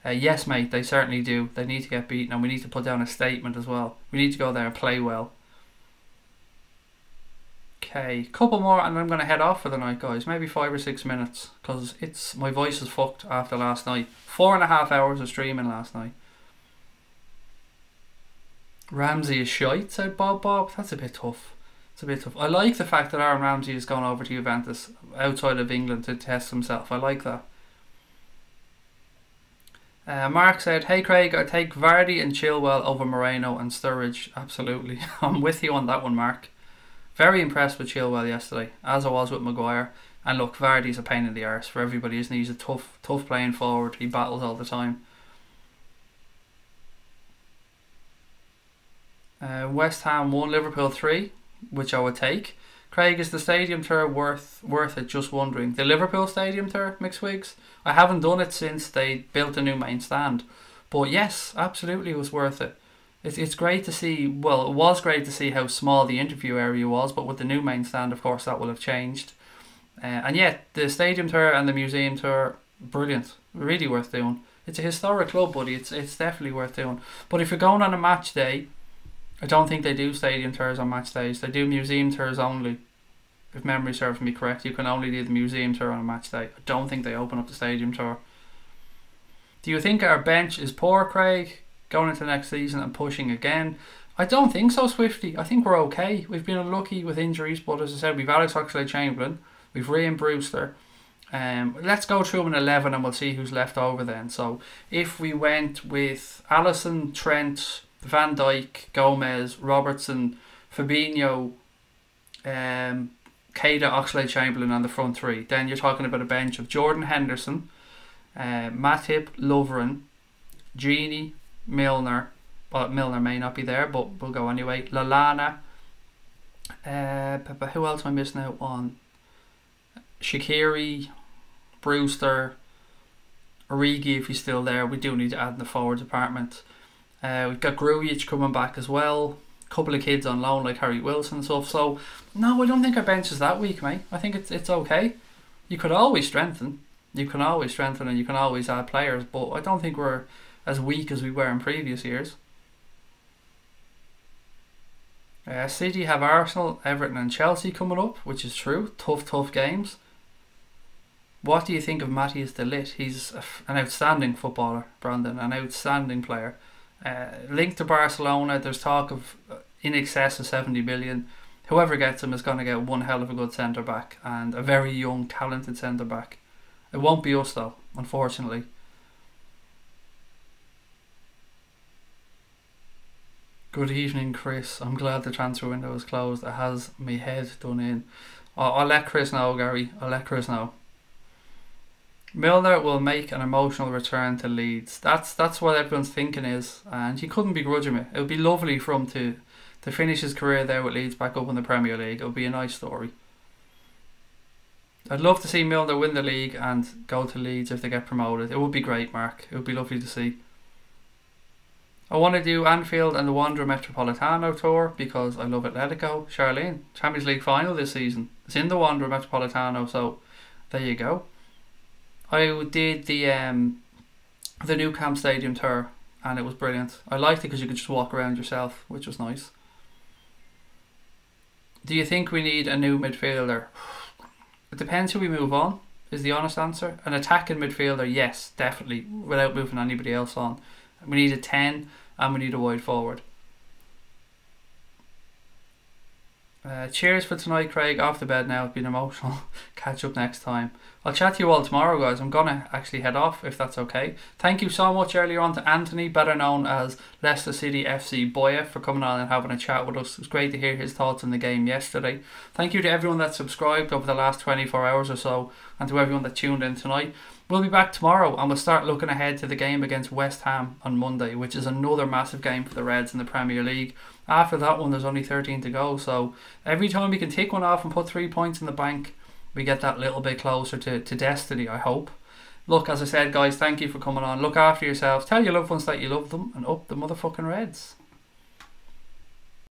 Yes, mate, they certainly do. They need to get beaten, and we need to put down a statement as well. We need to go there and play well. Okay, couple more and I'm going to head off for the night, guys. Maybe 5 or 6 minutes, because my voice is fucked after last night. 4.5 hours of streaming last night. Ramsey is shite, said Bob. That's a bit tough. It's a bit tough. I like the fact that Aaron Ramsey has gone over to Juventus outside of England to test himself. I like that. Mark said, hey Craig, I take Vardy and Chilwell over Moreno and Sturridge. Absolutely. I'm with you on that one, Mark. Very impressed with Chilwell yesterday, as I was with Maguire. And look, Vardy's a pain in the arse for everybody, isn't he? He's a tough playing forward. He battles all the time. West Ham 1, Liverpool 3, which I would take. Craig, is the stadium tour worth it? Just wondering. The Liverpool stadium tour, McSwiggs? I haven't done it since they built a new main stand. But yes, absolutely it was worth it. It's great to see, well, it was great to see how small the interview area was, but with the new main stand, of course, that will have changed. And yeah, the stadium tour and the museum tour, brilliant. Really worth doing. It's a historic club, buddy. It's definitely worth doing. But if you're going on a match day, I don't think they do stadium tours on match days. They do museum tours only. If memory serves me correct, you can only do the museum tour on a match day. I don't think they open up the stadium tour. Do you think our bench is poor, Craig, going into next season and pushing again? I don't think so, Swifty. I think we're okay. We've been unlucky with injuries, but as I said, we've Alex Oxlade-Chamberlain, we've Ryan Brewster, Let's go through an 11 and we'll see who's left over then. So if we went with Alisson, Trent, Van Dijk, Gomez, Robertson, Fabinho, Keita, Oxlade-Chamberlain on the front three, then you're talking about a bench of Jordan Henderson, Matip, Lovren, Gini, Milner. Well, Milner may not be there, but we'll go anyway. Lallana. Who else am I missing out on? Shaqiri, Brewster, Origi if he's still there. We do need to add in the forward department. We've got Grujic coming back as well. A couple of kids on loan like Harry Wilson and stuff. So no, I don't think our bench is that weak, mate. I think it's okay. You could always strengthen. You can always strengthen and you can always add players, but I don't think we're as weak as we were in previous years. City have Arsenal, Everton and Chelsea coming up, which is true. Tough games. What do you think of Matthias de Ligt? He's an outstanding footballer, Brandon, an outstanding player. Linked to Barcelona, there's talk of in excess of 70 million. Whoever gets him is going to get one hell of a good centre back and a very young, talented centre back. It won't be us though, unfortunately. Good evening, Chris. I'm glad the transfer window is closed. It has me head done in. I'll let Chris know, Gary. I'll let Chris know. Milner will make an emotional return to Leeds. That's what everyone's thinking is, and you couldn't begrudge him it. It would be lovely for him to finish his career there with Leeds back up in the Premier League. It would be a nice story. I'd love to see Milner win the league and go to Leeds if they get promoted. It would be great, Mark. It would be lovely to see. I want to do Anfield and the Wanderers Metropolitano tour because I love Atletico. Charlene, Champions League final this season. It's in the Wanderers Metropolitano, so there you go. I did the Nou Camp Stadium tour and it was brilliant. I liked it because you could just walk around yourself, which was nice. Do you think we need a new midfielder? It depends who we move on, is the honest answer. An attacking midfielder, yes, definitely, without moving anybody else on. We need a 10 and we need a wide forward. Cheers for tonight, Craig. Off the bed now. It's been emotional. Catch up next time. I'll chat to you all tomorrow, guys. I'm gonna actually head off if that's okay. Thank you so much earlier on to Anthony, better known as Leicester City FC Boya, for coming on and having a chat with us. It was great to hear his thoughts on the game yesterday. Thank you to everyone that subscribed over the last 24 hours or so, and to everyone that tuned in tonight. We'll be back tomorrow and we'll start looking ahead to the game against West Ham on Monday, which is another massive game for the Reds in the Premier League. After that one, there's only 13 to go, so every time we can take one off and put 3 points in the bank, we get that little bit closer to destiny, I hope. Look, as I said, guys, thank you for coming on. Look after yourselves. Tell your loved ones that you love them, and up the motherfucking Reds.